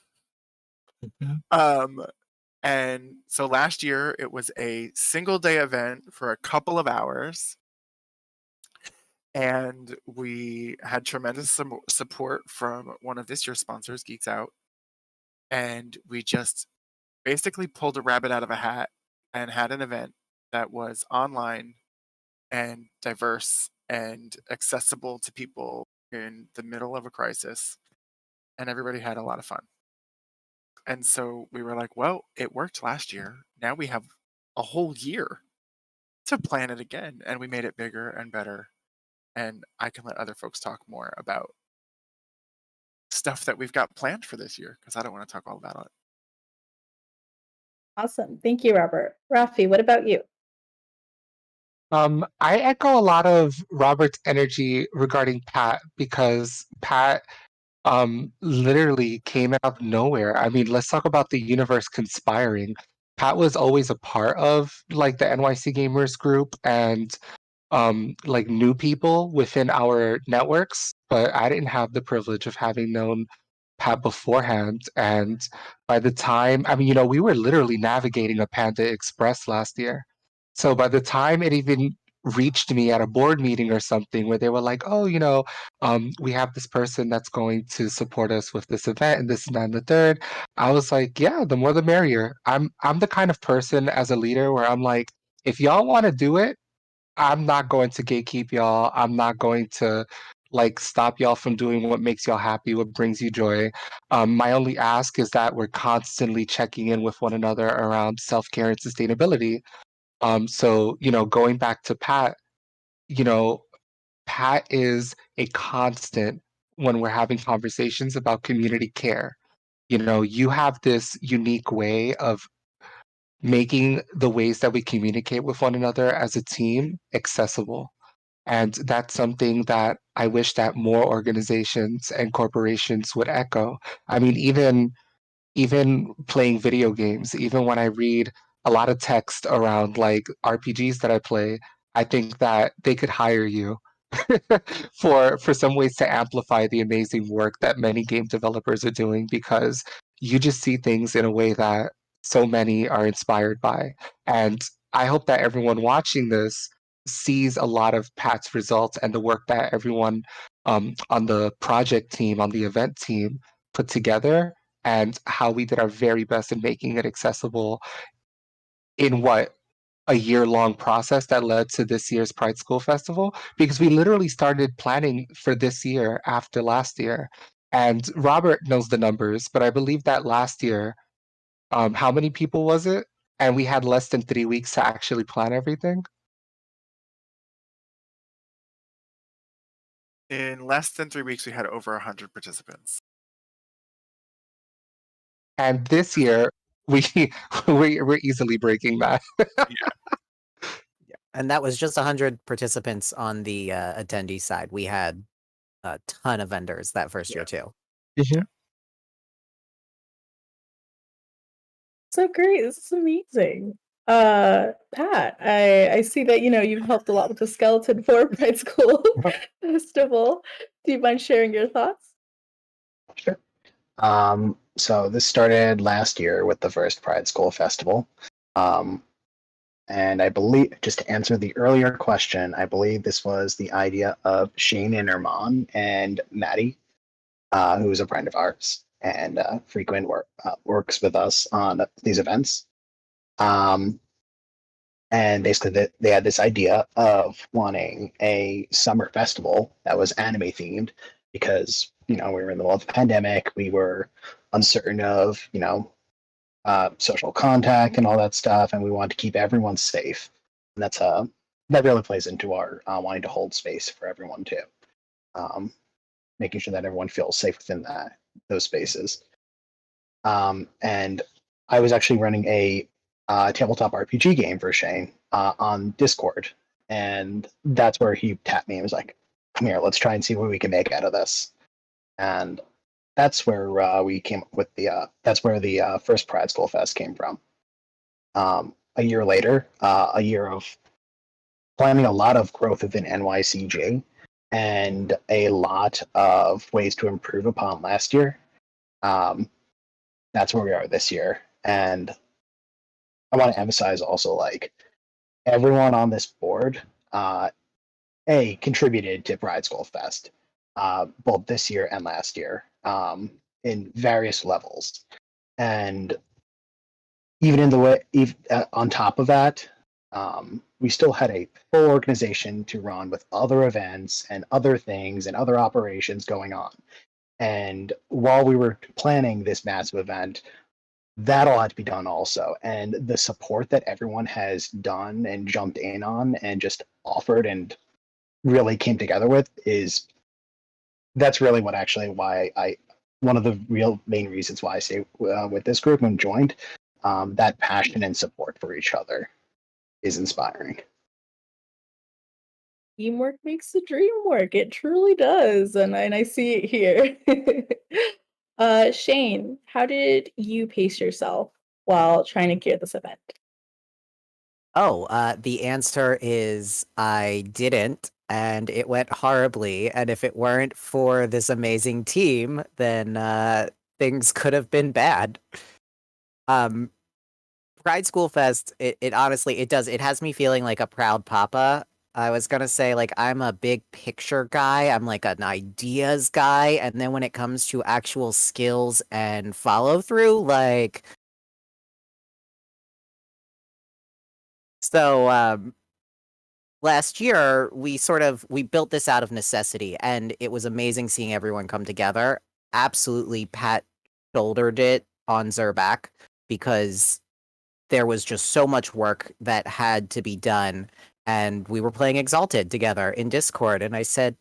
And so last year it was a single day event for a couple of hours, and we had tremendous support from one of this year's sponsors, Geeks Out, and we just basically pulled a rabbit out of a hat and had an event that was online and diverse and accessible to people in the middle of a crisis, and everybody had a lot of fun. And so we were like, well, it worked last year. Now we have a whole year to plan it again, and we made it bigger and better. And I can let other folks talk more about stuff that we've got planned for this year because I don't want to talk all about it. Awesome. Thank you, Robert. Rafi, what about you? I echo a lot of Robert's energy regarding Pat because Pat literally came out of nowhere. I mean, let's talk about the universe conspiring. Pat was always a part of like the NYC Gamers group and like new people within our networks, but I didn't have the privilege of having known Pat beforehand. And by the time, I mean, we were literally navigating a Panda Express last year. So by the time it even reached me at a board meeting or something where they were like, oh, we have this person that's going to support us with this event and this and that and the third. I was like, yeah, the more the merrier. I'm the kind of person as a leader where I'm like, if y'all want to do it, I'm not going to gatekeep y'all. I'm not going to like stop y'all from doing what makes y'all happy, what brings you joy. My only ask is that we're constantly checking in with one another around self-care and sustainability. So, going back to Pat, you know, Pat is a constant when we're having conversations about community care. You have this unique way of making the ways that we communicate with one another as a team accessible. And that's something that I wish that more organizations and corporations would echo. I mean, even playing video games, even when I read a lot of text around like RPGs that I play, I think that they could hire you for some ways to amplify the amazing work that many game developers are doing because you just see things in a way that so many are inspired by. And I hope that everyone watching this sees a lot of Pat's results and the work that everyone on the project team, on the event team put together and how we did our very best in making it accessible in what a year-long process that led to this year's Pride School Festival because we literally started planning for this year after last year. And Robert knows the numbers, but I believe that last year, how many people was it? And we had less than 3 weeks to actually plan everything. In less than 3 weeks, we had over 100 participants. And this year, we're easily breaking that. And that was just 100 participants on the attendee side. We had a ton of vendors that first year too. So great. This is amazing. Pat, I see that you've helped a lot with the skeleton for Pride School Festival. Do you mind sharing your thoughts? Sure. So this started last year with the first Pride School Festival. And I believe, just to answer the earlier question, I believe this was the idea of Shane and Herman and Maddie, who is a friend of ours and works with us on these events. And basically, they had this idea of wanting a summer festival that was anime themed because, we were in the middle of the pandemic. We were uncertain of, social contact and all that stuff, and we wanted to keep everyone safe. And that really plays into our wanting to hold space for everyone too, making sure that everyone feels safe within those spaces. And I was actually running a tabletop RPG game for Shane on Discord, and that's where he tapped me and was like, "Come here, let's try and see what we can make out of this." And that's where we came up with that's where the first Pride School Fest came from. A year later, a year of planning a lot of growth within NYCG and a lot of ways to improve upon last year. That's where we are this year. And I want to emphasize also, like, everyone on this board, contributed to Pride School Fest, both this year and last year. In various levels, and even on top of that, we still had a full organization to run with other events and other things and other operations going on. And while we were planning this massive event, that all had to be done also. And the support that everyone has done and jumped in on and just offered and really came together with that's really what actually one of the real main reasons why I stay with this group and joined. That passion and support for each other is inspiring. Teamwork makes the dream work. It truly does, and I see it here. Shane, how did you pace yourself while trying to gear this event? Oh, the answer is I didn't, and it went horribly. And if it weren't for this amazing team, then things could have been bad. Pride School Fest, it honestly, it has me feeling like a proud papa. I was gonna say, like, I'm a big picture guy, I'm like an ideas guy, and then when it comes to actual skills and follow through, like, so, last year we built this out of necessity, and it was amazing seeing everyone come together. Absolutely Pat shouldered it on Zerback because there was just so much work that had to be done, and we were playing Exalted together in Discord, and I said,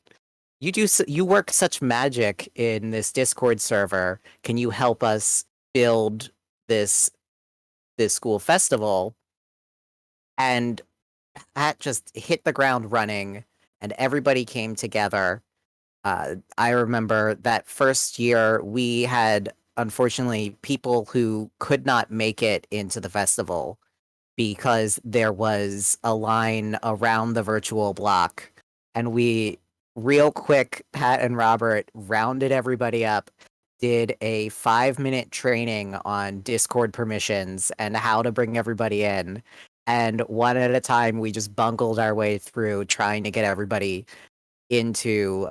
you work such magic in this Discord server, can you help us build this school festival? And Pat just hit the ground running, and everybody came together. I remember that first year we had, unfortunately, people who could not make it into the festival because there was a line around the virtual block, and we real quick, Pat and Robert rounded everybody up, did a 5-minute training on Discord permissions and how to bring everybody in, and one at a time we just bungled our way through trying to get everybody into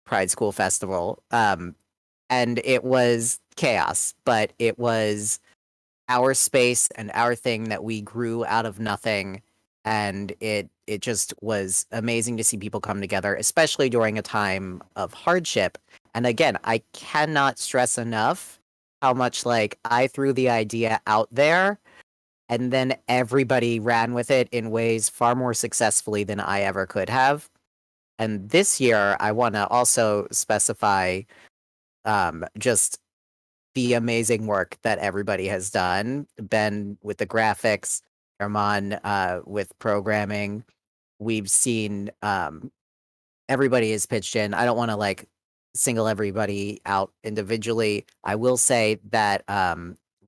Pride School Festival. And it was chaos, but it was our space and our thing that we grew out of nothing, and it just was amazing to see people come together, especially during a time of hardship. And again, I cannot stress enough how much, like, I threw the idea out there and then everybody ran with it in ways far more successfully than I ever could have. And this year I want to also specify just the amazing work that everybody has done. Ben with the graphics, Herman with programming. We've seen everybody has pitched in. I don't want to like single everybody out individually. I will say that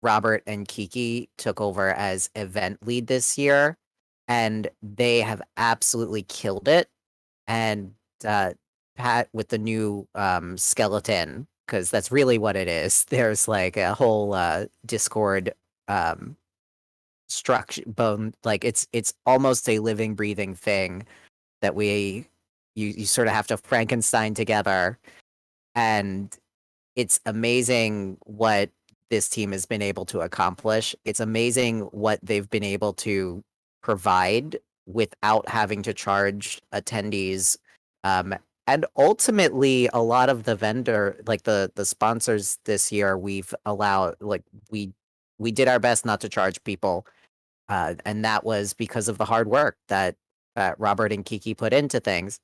Robert and Kiki took over as event lead this year, and they have absolutely killed it. And Pat with the new skeleton, because that's really what it is. There's like a whole Discord structure bone, like it's almost a living, breathing thing that you sort of have to Frankenstein together, and it's amazing what this team has been able to accomplish. It's amazing what they've been able to provide without having to charge attendees. And ultimately, a lot of the vendor, like the sponsors this year, we've allowed, like we did our best not to charge people, and that was because of the hard work that Robert and Kiki put into things.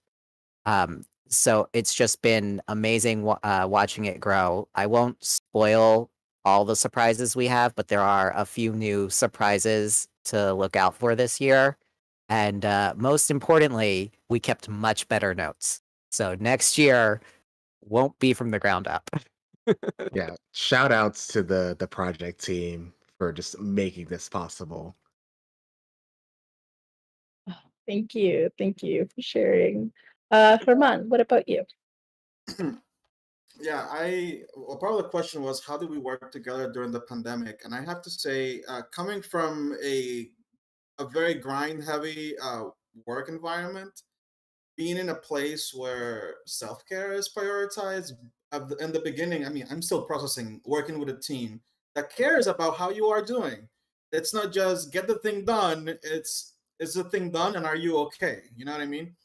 So it's just been amazing watching it grow. I won't spoil all the surprises we have, but there are a few new surprises to look out for this year. And most importantly, we kept much better notes. So next year won't be from the ground up. Yeah, shout outs to the project team for just making this possible. Thank you for sharing. Herman, what about you? Yeah, part of the question was how did we work together during the pandemic, and I have to say, coming from a very grind heavy work environment, being in a place where self care is prioritized in the beginning. I mean, I'm still processing working with a team that cares about how you are doing. It's not just get the thing done. It's is the thing done, and are you okay? You know what I mean?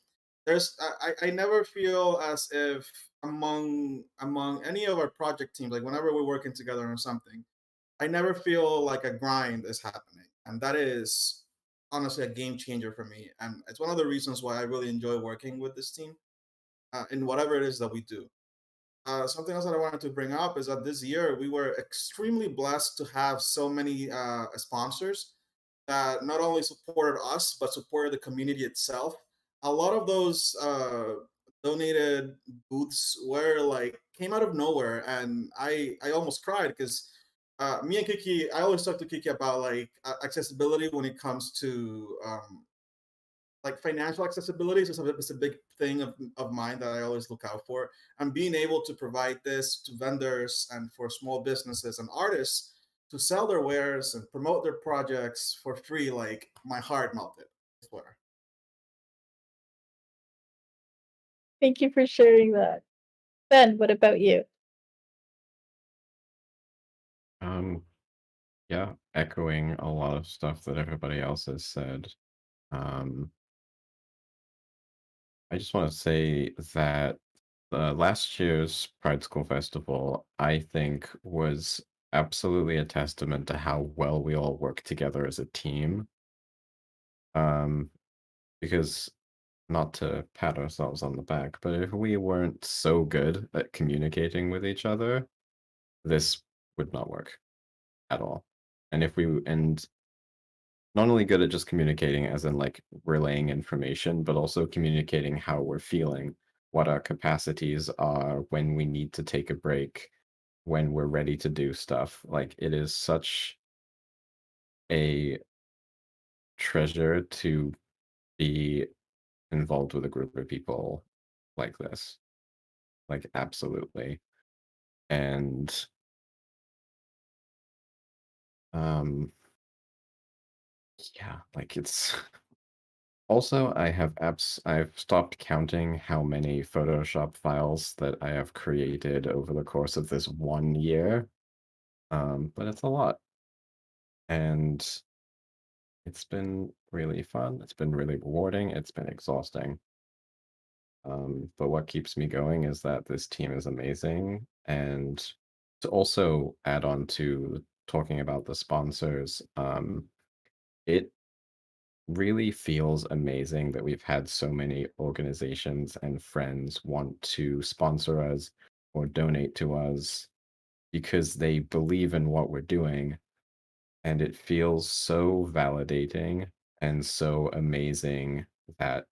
I never feel as if among any of our project teams, like whenever we're working together on something, I never feel like a grind is happening, and that is honestly a game changer for me. And it's one of the reasons why I really enjoy working with this team in whatever it is that we do. Something else that I wanted to bring up is that this year we were extremely blessed to have so many sponsors that not only supported us but supported the community itself. A lot of those donated booths were like came out of nowhere, and I almost cried because me and Kiki, I always talk to Kiki about like accessibility when it comes to like financial accessibility. So it's a big thing of mine that I always look out for. And being able to provide this to vendors and for small businesses and artists to sell their wares and promote their projects for free, like my heart melted. I swear. Thank you for sharing that. Ben, what about you? Yeah, echoing a lot of stuff that everybody else has said. Um, I just want to say that last year's Pride School Festival, I think, was absolutely a testament to how well we all work together as a team. Because not to pat ourselves on the back, but if we weren't so good at communicating with each other, this would not work at all. And not only good at just communicating as in like relaying information, but also communicating how we're feeling, what our capacities are, when we need to take a break, when we're ready to do stuff. Like it is such a treasure to be involved with a group of people like this. Like absolutely. And yeah, like it's also I've stopped counting how many Photoshop files that I have created over the course of this 1 year. But it's a lot. And it's been really fun. It's been really rewarding. It's been exhausting. But what keeps me going is that this team is amazing. And to also add on to talking about the sponsors, it really feels amazing that we've had so many organizations and friends want to sponsor us or donate to us because they believe in what we're doing. And it feels so validating and so amazing that,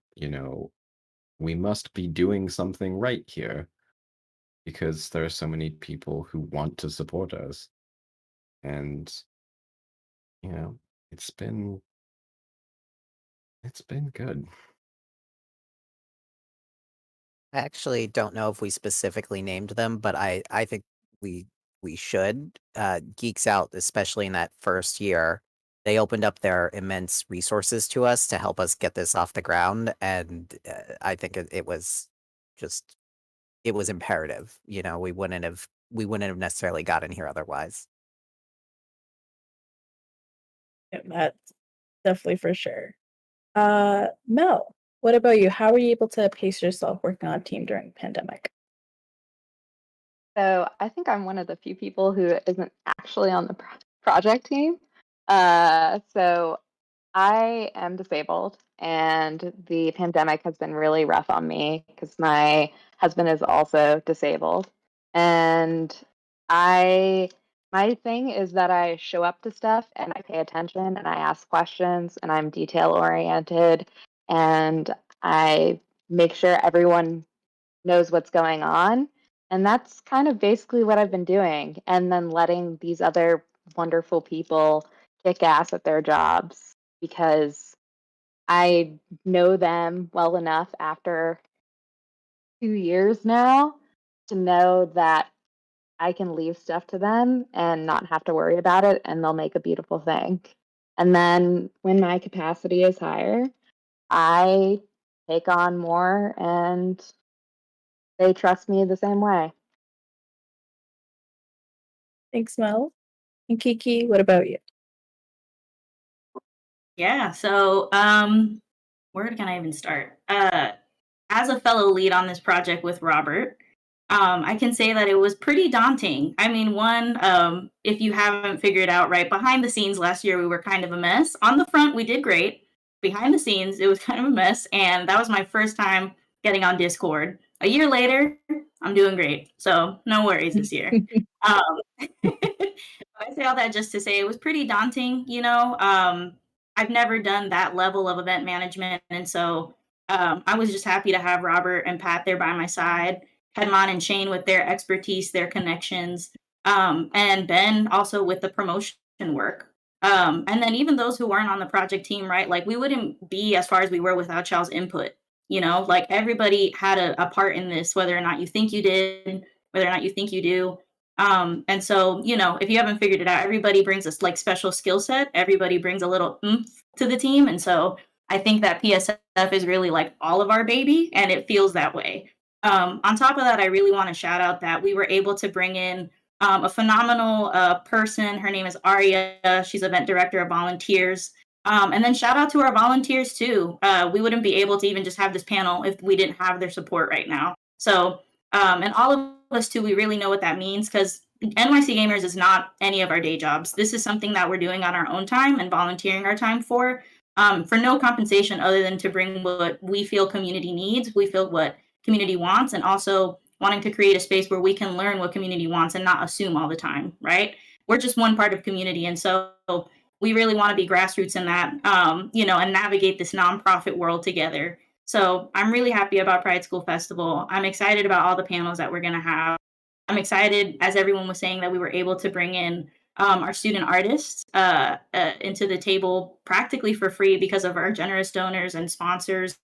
we must be doing something right here because there are so many people who want to support us. And, you know, it's been good. I actually don't know if we specifically named them, but I think we should. Geeks Out, especially in that first year, they opened up their immense resources to us to help us get this off the ground, and I think it was just it was imperative. We wouldn't have necessarily gotten here otherwise. Yeah, that's definitely for sure. Mel, what about you? How were you able to pace yourself working on a team during the pandemic? So I think I'm one of the few people who isn't actually on the project team. So I am disabled, and the pandemic has been really rough on me because my husband is also disabled. And my thing is that I show up to stuff and I pay attention and I ask questions and I'm detail oriented and I make sure everyone knows what's going on. And that's kind of basically what I've been doing. And then letting these other wonderful people kick ass at their jobs because I know them well enough after 2 years now to know that I can leave stuff to them and not have to worry about it, and they'll make a beautiful thing. And then when my capacity is higher, I take on more and they trust me the same way. Thanks, Mel. And Kiki, what about you? Yeah, so where can I even start? As a fellow lead on this project with Robert, I can say that it was pretty daunting. I mean, if you haven't figured out right, behind the scenes last year we were kind of a mess. On the front, we did great. Behind the scenes, it was kind of a mess, and that was my first time getting on Discord. A year later, I'm doing great, so no worries this year. I say all that just to say it was pretty daunting, I've never done that level of event management, and so I was just happy to have Robert and Pat there by my side, Hedmon and Shane with their expertise, their connections, and Ben also with the promotion work. And then even those who weren't on the project team, right? Like we wouldn't be as far as we were without y'all's input. You know, like everybody had a part in this, whether or not you think you did, whether or not you think you do. And so, you know, if you haven't figured it out, everybody brings this like special skill set. Everybody brings a little oomph to the team. And so I think that PSF is really like all of our baby, and it feels that way. On top of that, I really want to shout out that we were able to bring in a phenomenal person. Her name is Aria. She's event director of volunteers. And then shout out to our volunteers too. We wouldn't be able to even just have this panel if we didn't have their support right now. So, and all of us too, we really know what that means because NYC Gamers is not any of our day jobs. This is something that we're doing on our own time and volunteering our time for no compensation other than to bring what we feel community needs, we feel what community wants, and also wanting to create a space where we can learn what community wants and not assume all the time, right? We're just one part of community. And so we really want to be grassroots in that, you know, and navigate this nonprofit world together. So I'm really happy about Pride School Festival. I'm excited about all the panels that we're going to have. I'm excited, as everyone was saying, that we were able to bring in our student artists into the table practically for free because of our generous donors and sponsors.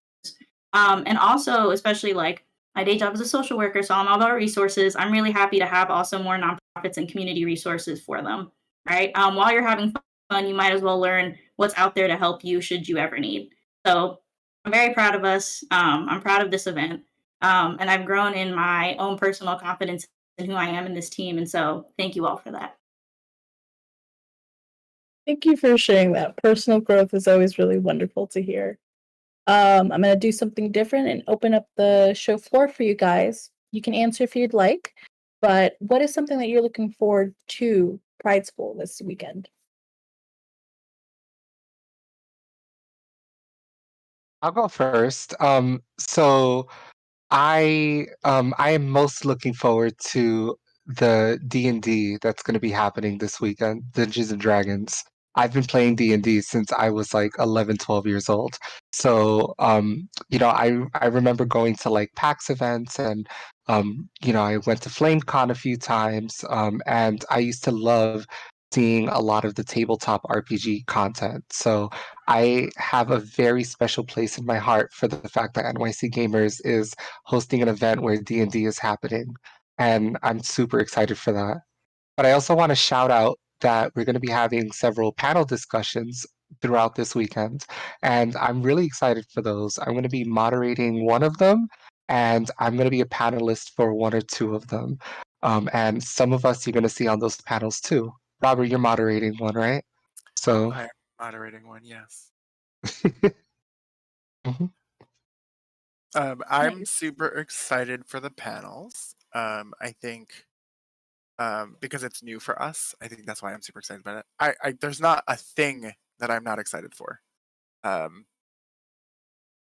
And also, especially like my day job as a social worker, so I'm all about resources. I'm really happy to have also more nonprofits and community resources for them, right? While you're having fun, you might as well learn what's out there to help you should you ever need. So I'm very proud of us. I'm proud of this event. And I've grown in my own personal confidence in who I am in this team. And so thank you all for that. Thank you for sharing that. Personal growth is always really wonderful to hear. I'm going to do something different and open up the show floor for you guys. You can answer if you'd like, but what is something that you're looking forward to Pride School this weekend? I'll go first. So I am most looking forward to the D&D that's going to be happening this weekend, Dungeons and Dragons. I've been playing D&D since I was like 11, 12 years old. So, you know, I remember going to like PAX events and, you know, I went to FlameCon a few times, and I used to love seeing a lot of the tabletop RPG content. So I have a very special place in my heart for the fact that NYC Gamers is hosting an event where D&D is happening, and I'm super excited for that. But I also want to shout out that we're going to be having several panel discussions throughout this weekend, and I'm really excited for those. I'm going to be moderating one of them, and I'm going to be a panelist for one or two of them. And some of us you're going to see on those panels too. Robert, you're moderating one, right? So I am moderating one, yes. Mhm. I'm super excited for the panels. I think because it's new for us, I think that's why I'm super excited about it. I there's not a thing that I'm not excited for.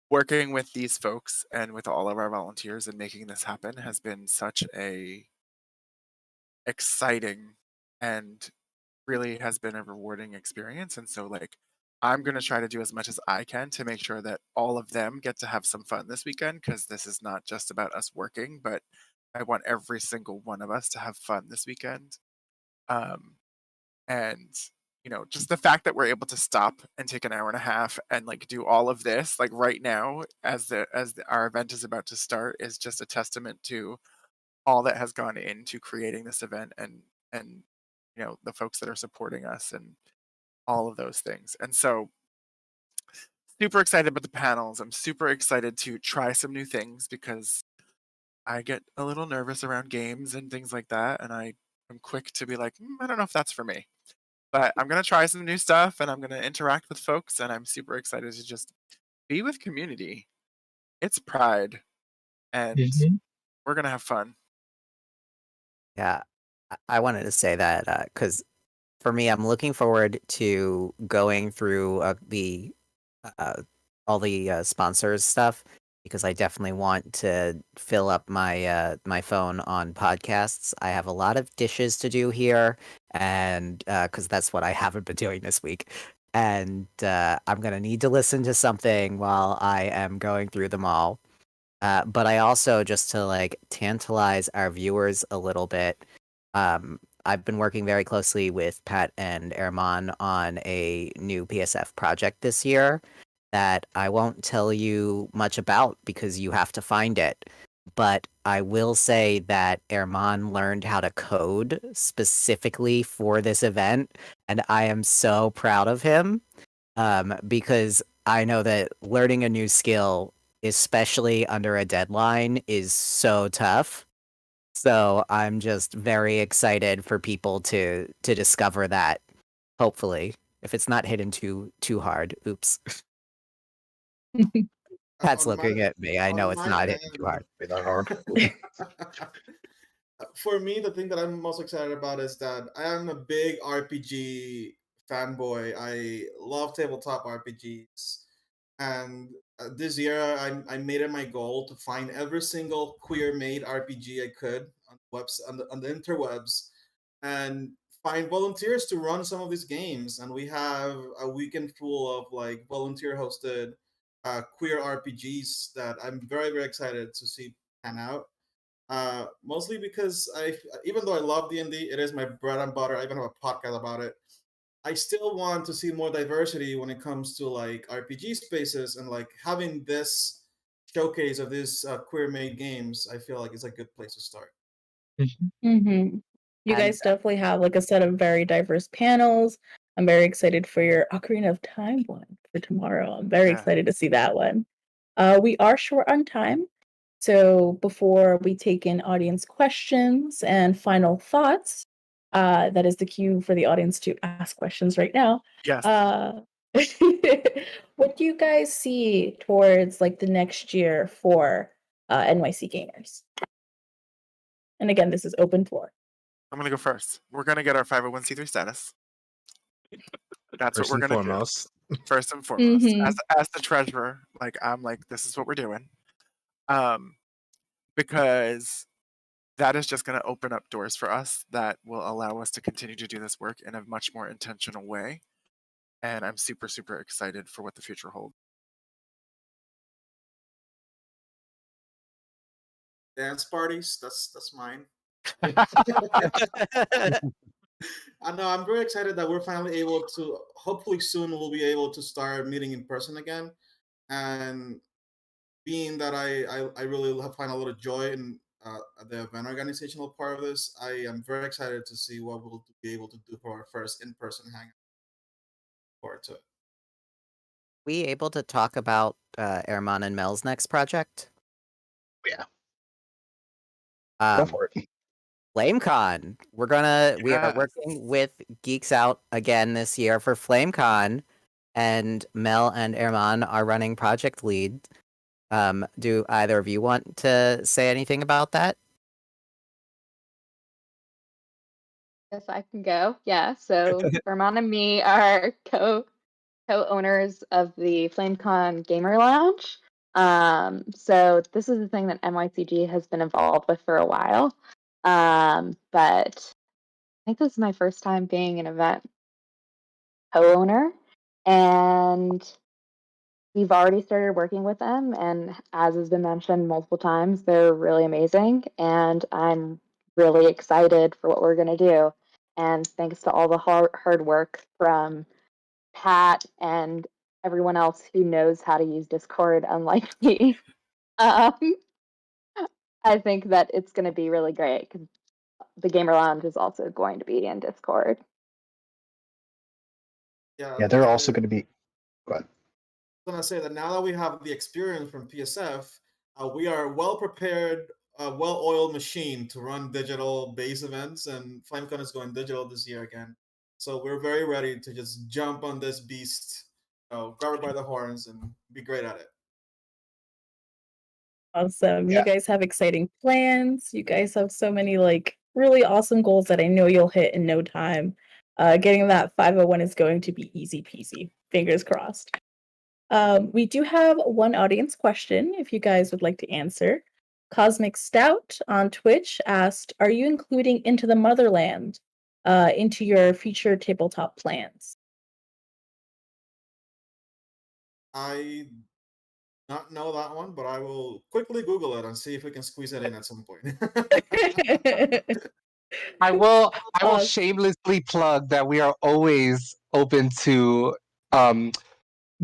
Working with these folks and with all of our volunteers and making this happen has been such a exciting and really has been a rewarding experience. And so like I'm going to try to do as much as I can to make sure that all of them get to have some fun this weekend, because this is not just about us working, but I want every single one of us to have fun this weekend. And you know, just the fact that we're able to stop and take an hour and a half and like do all of this like right now as our event is about to start is just a testament to all that has gone into creating this event, and you know, the folks that are supporting us and all of those things. And so super excited about the panels. I'm super excited to try some new things because I get a little nervous around games and things like that, and I am quick to be like, I don't know if that's for me. But I'm going to try some new stuff and I'm going to interact with folks, and I'm super excited to just be with community. It's Pride, and we're going to have fun. Yeah, I wanted to say that because for me, I'm looking forward to going through all the sponsors stuff, because I definitely want to fill up my my phone on podcasts. I have a lot of dishes to do here, and because that's what I haven't been doing this week. And I'm gonna need to listen to something while I am going through them all. But I also, just to like tantalize our viewers a little bit, I've been working very closely with Pat and Erman on a new PSF project this year that I won't tell you much about because you have to find it. But I will say that Erman learned how to code specifically for this event, and I am so proud of him because I know that learning a new skill, especially under a deadline, is so tough. So I'm just very excited for people to discover that. Hopefully, if it's not hidden too hard. Oops. Pat's looking at me. I know on it's my not hidden too end, hard. Be that hard. for me, the thing that I'm most excited about is that I am a big RPG fanboy. I love tabletop RPGs. And this year, I made it my goal to find every single queer made RPG I could on on the interwebs and find volunteers to run some of these games. And we have a weekend full of like volunteer hosted queer RPGs that I'm very, very excited to see pan out. Mostly because even though I love D&D, it is my bread and butter. I even have a podcast about it. I still want to see more diversity when it comes to like RPG spaces, and like having this showcase of these queer made games. I feel like it's a good place to start. Mm-hmm. You And guys definitely have like a set of very diverse panels. I'm very excited for your Ocarina of Time one for tomorrow. I'm very Yeah. excited to see that one. We are short on time. So before we take in audience questions and final thoughts, that is the cue for the audience to ask questions right now. Yes. What do you guys see towards like the next year for NYC gamers? And again, this is open floor. I'm gonna go first. We're gonna get our 501c3 status. That's First what we're and gonna foremost. do. First and foremost. Mhm. As the treasurer, like I'm like, this is what we're doing. Because that is just gonna open up doors for us that will allow us to continue to do this work in a much more intentional way. And I'm super, super excited for what the future holds. Dance parties, that's mine. I know I'm very excited that we're finally able to. Hopefully soon we'll be able to start meeting in person again, and being that I really find a lot of joy in the event organizational part of this, I am very excited to see what we'll be able to do for our first in-person hangout. Forward to it. We able to talk about Erman and Mel's next project? Yeah, go Um, for it. FlameCon. We are Yes. working with Geeks Out again this year for FlameCon, and Mel and Erman are running project lead. Do either of you want to say anything about that? Yes, I can go. Yeah. So Vermont and me are co-owners of the FlameCon Gamer Lounge. So this is the thing that NYCG has been involved with for a while. But I think this is my first time being an event co-owner, and we've already started working with them. And as has been mentioned multiple times, they're really amazing, and I'm really excited for what we're going to do. And thanks to all the hard work from Pat and everyone else who knows how to use Discord, unlike me. Um, I think that it's going to be really great because the Gamer Lounge is also going to be in Discord. Yeah, they're also going to be. Go ahead. I was gonna say that now that we have the experience from PSF, we are well prepared, a well-oiled machine to run digital base events, and FlameCon is going digital this year again. So we're very ready to just jump on this beast, grab it by the horns, and be great at it. Awesome. Yeah. You guys have exciting plans. You guys have so many like really awesome goals that I know you'll hit in no time. Getting that 501 is going to be easy peasy. Fingers crossed. We do have one audience question if you guys would like to answer. Cosmic Stout on Twitch asked, are you including Into the Motherland into your future tabletop plans? I not know that one, but I will quickly Google it and see if we can squeeze it in at some point. I will Uh, shamelessly plug that we are always open to um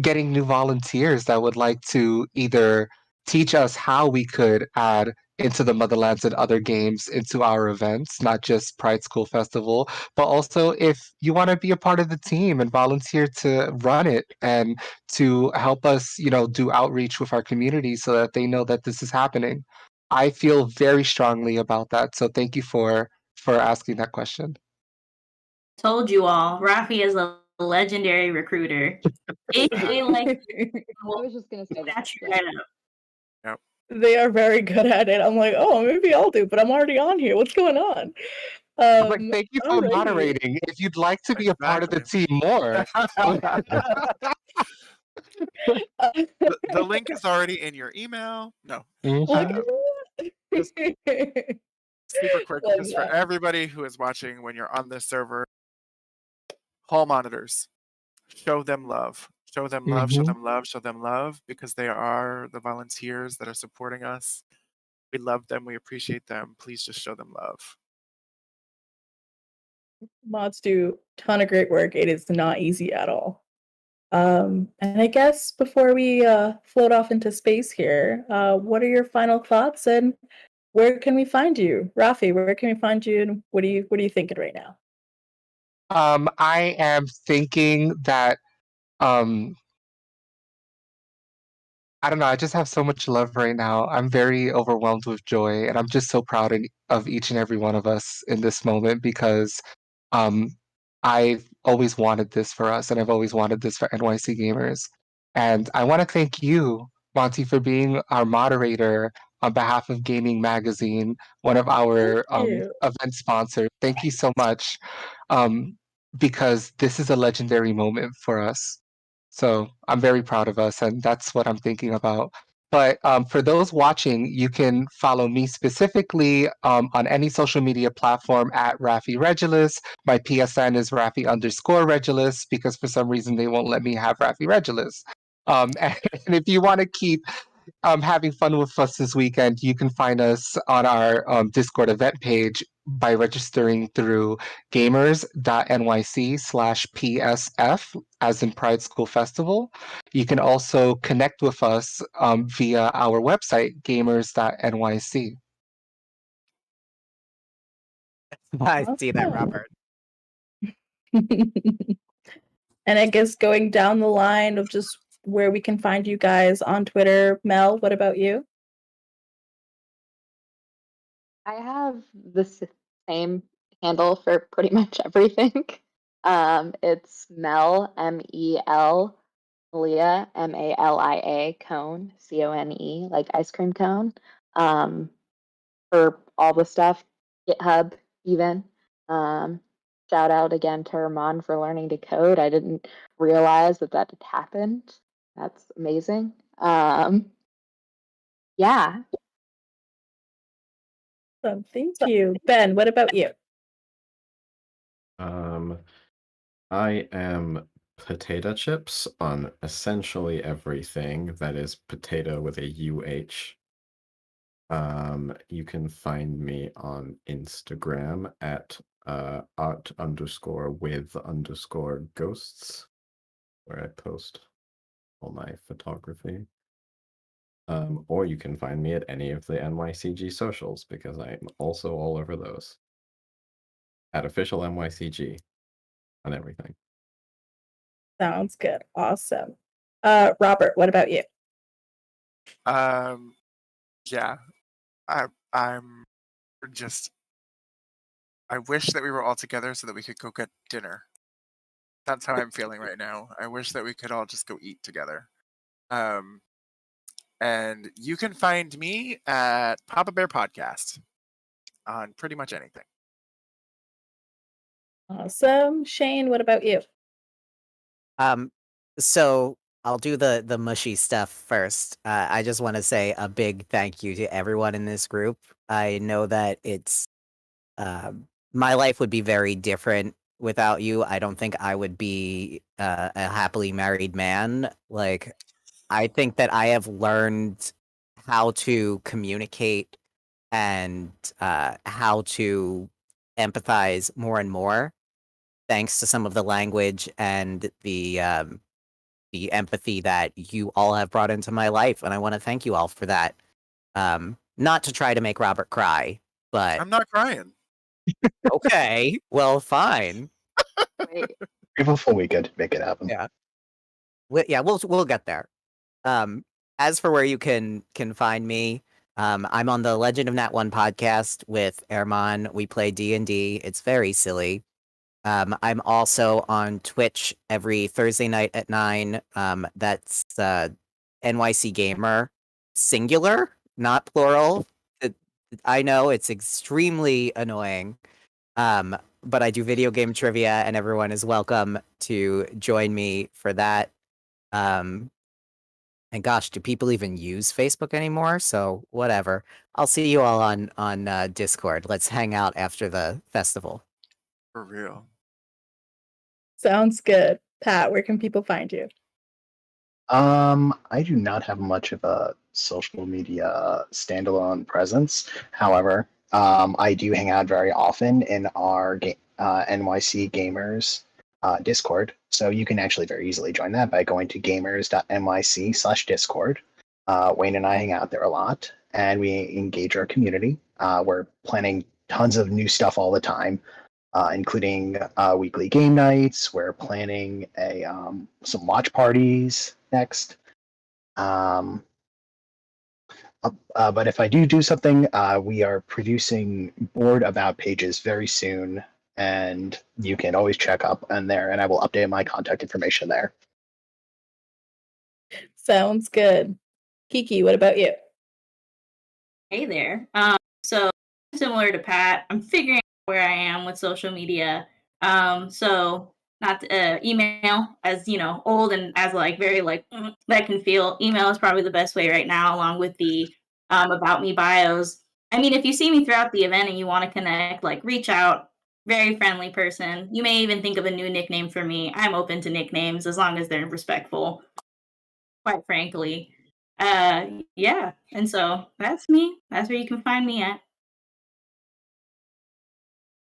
getting new volunteers that would like to either teach us how we could add into the Motherlands and other games into our events, not just Pride School Festival, but also if you want to be a part of the team and volunteer to run it and to help us, do outreach with our community so that they know that this is happening. I feel very strongly about that. So thank you for asking that question. Told you all, Rafi is a legendary recruiter. AJ like I was just gonna say that. snatch you Yeah. right up. Yep. they are very good at it. I'm like, oh, maybe I'll do, but I'm already on here. What's going on? I was like, thank you for Alrighty. moderating. If you'd like to be a part of the Exactly. team more, The link is already in your email. No. Look Um, at just super quick, Love just for that. everybody who is watching when you're on this server, hall monitors, show them love. Show them love, show Mhm. them love, show them love, because they are the volunteers that are supporting us. We love them, we appreciate them. Please just show them love. Mods do a ton of great work. It is not easy at all. And I guess before we float off into space here, what are your final thoughts and where can we find you? Rafi, where can we find you and what are you thinking right now? I am thinking that I don't know. I just have so much love right now. I'm very overwhelmed with joy, and I'm just so proud of each and every one of us in this moment because um, I've always wanted this for us, and I've always wanted this for NYC gamers. And I want to thank you, Monty, for being our moderator on behalf of Gaming Magazine, one of our Thank you. event sponsors. Thank you so much, um, because this is a legendary moment for us. So I'm very proud of us, and that's what I'm thinking about. But for those watching, you can follow me specifically on any social media platform at Rafi Regulus. My PSN is Rafi_Regulus because for some reason they won't let me have Rafi Regulus. And if you want to keep having fun with us this weekend, you can find us on our Discord event page by registering through gamers.nyc/PSF, as in Pride School Festival. You can also connect with us via our website, gamers.nyc. I see that, Awesome. Robert. And I guess going down the line of just where we can find you guys on Twitter, Mel, what about you? I have the same handle for pretty much everything. It's Mel, MEL, Malia, MALIA, Cone, CONE, like ice cream cone. For all the stuff, GitHub even. Shout out again to Herman for learning to code. I didn't realize that had happened. That's amazing. Yeah. So thank you. Ben, what about you? I am potato chips on essentially everything that is potato with a UH. You can find me on Instagram at art_with_ghosts, where I post all my photography. Or you can find me at any of the NYCG socials because I'm also all over those. At official NYCG on everything. Sounds good. Awesome. Robert, what about you? Yeah, I'm just. I wish that we were all together so that we could go get dinner. That's how I'm feeling right now. I wish that we could all just go eat together. And you can find me at Papa Bear Podcast on pretty much anything. Awesome. Shane, what about you? So I'll do the mushy stuff first. I just want to say a big thank you to everyone in this group. I know that it's my life would be very different without you. I don't think I would be a happily married man. Like, I think that I have learned how to communicate and how to empathize more and more, thanks to some of the language and the empathy that you all have brought into my life, and I want to thank you all for that. Not to try to make Robert cry, but I'm not crying. okay, well, fine. Wait, Before we could make it happen. Yeah, we'll get there. As for where you can find me, I'm on the Legend of Nat 1 podcast with Erman. We play D&D. It's very silly. I'm also on Twitch every Thursday night at 9. That's NYC Gamer, singular, not plural. I know it's extremely annoying. But I do video game trivia, and everyone is welcome to join me for that. And gosh, do people even use Facebook anymore? So whatever. I'll see you all on Discord. Let's hang out after the festival. For real. Sounds good. Pat, where can people find you? I do not have much of a social media standalone presence. However, I do hang out very often in our NYC Gamers Discord. So you can actually very easily join that by going to gamers.nyc/discord. Wayne and I hang out there a lot, and we engage our community. We're planning tons of new stuff all the time, including weekly game nights. We're planning some watch parties next. But if I do something, we are producing board about pages very soon, and you can always check up on there, and I will update my contact information there. Sounds good. Kiki, what about you? Hey there. So similar to Pat, I'm figuring out where I am with social media. So not email, as you know, old and as like very like that can feel. Email is probably the best way right now, along with the about me bios. I mean, if you see me throughout the event and you want to connect, like reach out. Very friendly person. You may even think of a new nickname for me. I'm open to nicknames as long as they're respectful. Quite frankly. Yeah. And so that's me. That's where you can find me at.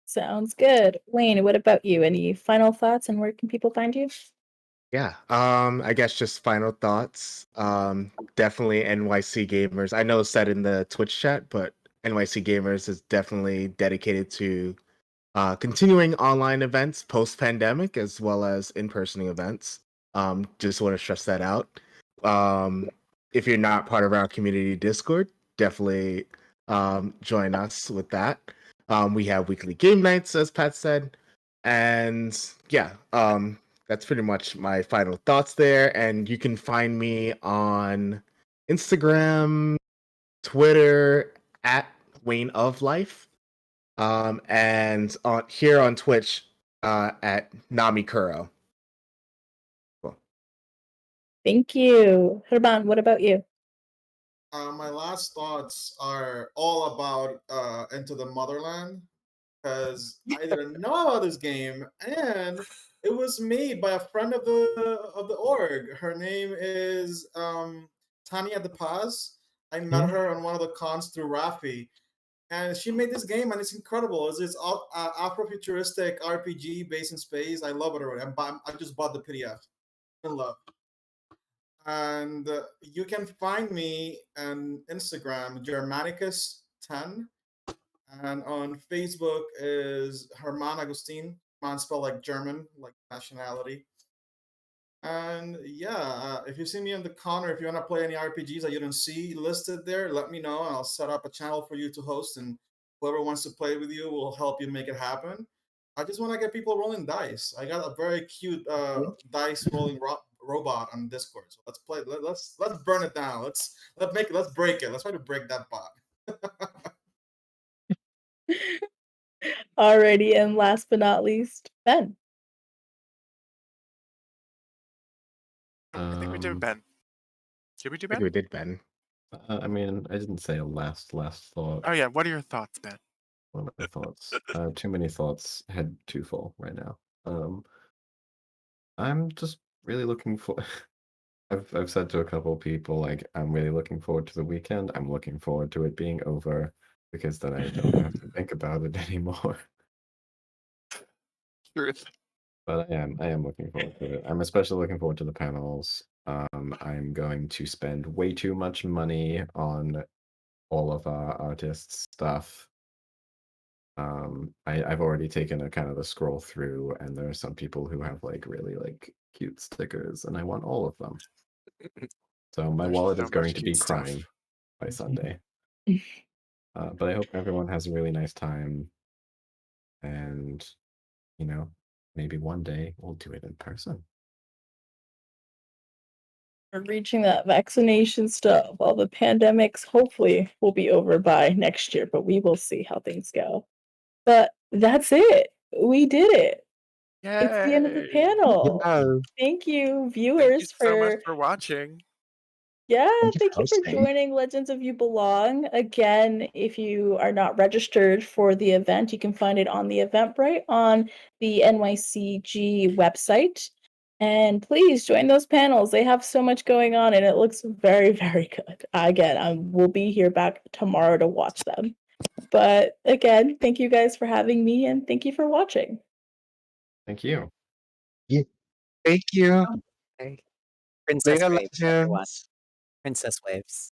Sounds good. Wayne, what about you? Any final thoughts and where can people find you? Yeah, I guess just final thoughts. Definitely NYC Gamers. I know it's said in the Twitch chat, but NYC Gamers is definitely dedicated to continuing online events post-pandemic as well as in-person events. Just want to stress that out. If you're not part of our community Discord, definitely join us with that. We have weekly game nights, as Pat said, and yeah, that's pretty much my final thoughts there. And you can find me on Instagram, Twitter at Wayne of Life, and here on Twitch at Nami Kuro. Cool. Thank you. Herman, what about you? My last thoughts are all about Into the Motherland, because I didn't know about this game, and it was made by a friend of the org. Her name is Tanya De Paz. I met her on one of the cons through Rafi, and she made this game, and it's incredible. It's Afrofuturistic RPG based in space. I love it already. I just bought the PDF. In love. And you can find me on Instagram, Germanicus10, and on Facebook is Herman Agustin. Herman spelled like German, like nationality. And yeah, if you see me on the con, or if you want to play any RPGs that you don't see listed there, let me know, and I'll set up a channel for you to host, and whoever wants to play with you will help you make it happen. I just want to get people rolling dice. I got a very cute dice rolling robot on Discord. So let's play. Let's burn it down. Let's break it. Let's try to break that bot. Alrighty, and last but not least, Ben. I think we did Ben. Did we do I think Ben? we did Ben. I mean, I didn't say a last thought. Oh yeah. What are your thoughts, Ben? What are my thoughts? Too many thoughts. Head too full right now. I'm just really looking for. I've said to a couple of people, like, I'm really looking forward to the weekend. I'm looking forward to it being over, because then I don't have to think about it anymore. Truth. But I am looking forward to it. I'm especially looking forward to the panels. I'm going to spend way too much money on all of our artists' stuff. I've already taken a kind of a scroll through, and there are some people who have like really like cute stickers, and I want all of them. So my There's wallet so is going much to cute be stuff. crying by Sunday. But I hope everyone has a really nice time, and you know, maybe one day we'll do it in person. We're reaching that vaccination stuff. All the pandemics hopefully will be over by next year, but we will see how things go. But that's it. We did it. It's the end of the Yay! panel. Yes. Thank you, Thank viewers, you so much for for watching. yeah, Thank you for thank you for hosting. joining Legends of You Belong. Again, if you are not registered for the event, you can find it on the Eventbrite on the NYCG website. And please join those panels. They have so much going on and it looks very, very good. Again, I will be here back tomorrow to watch them. But again, thank you guys for having me and thank you for watching. Thank you. Thank you. Okay. Princess Later, waves, everyone. legends. Princess waves.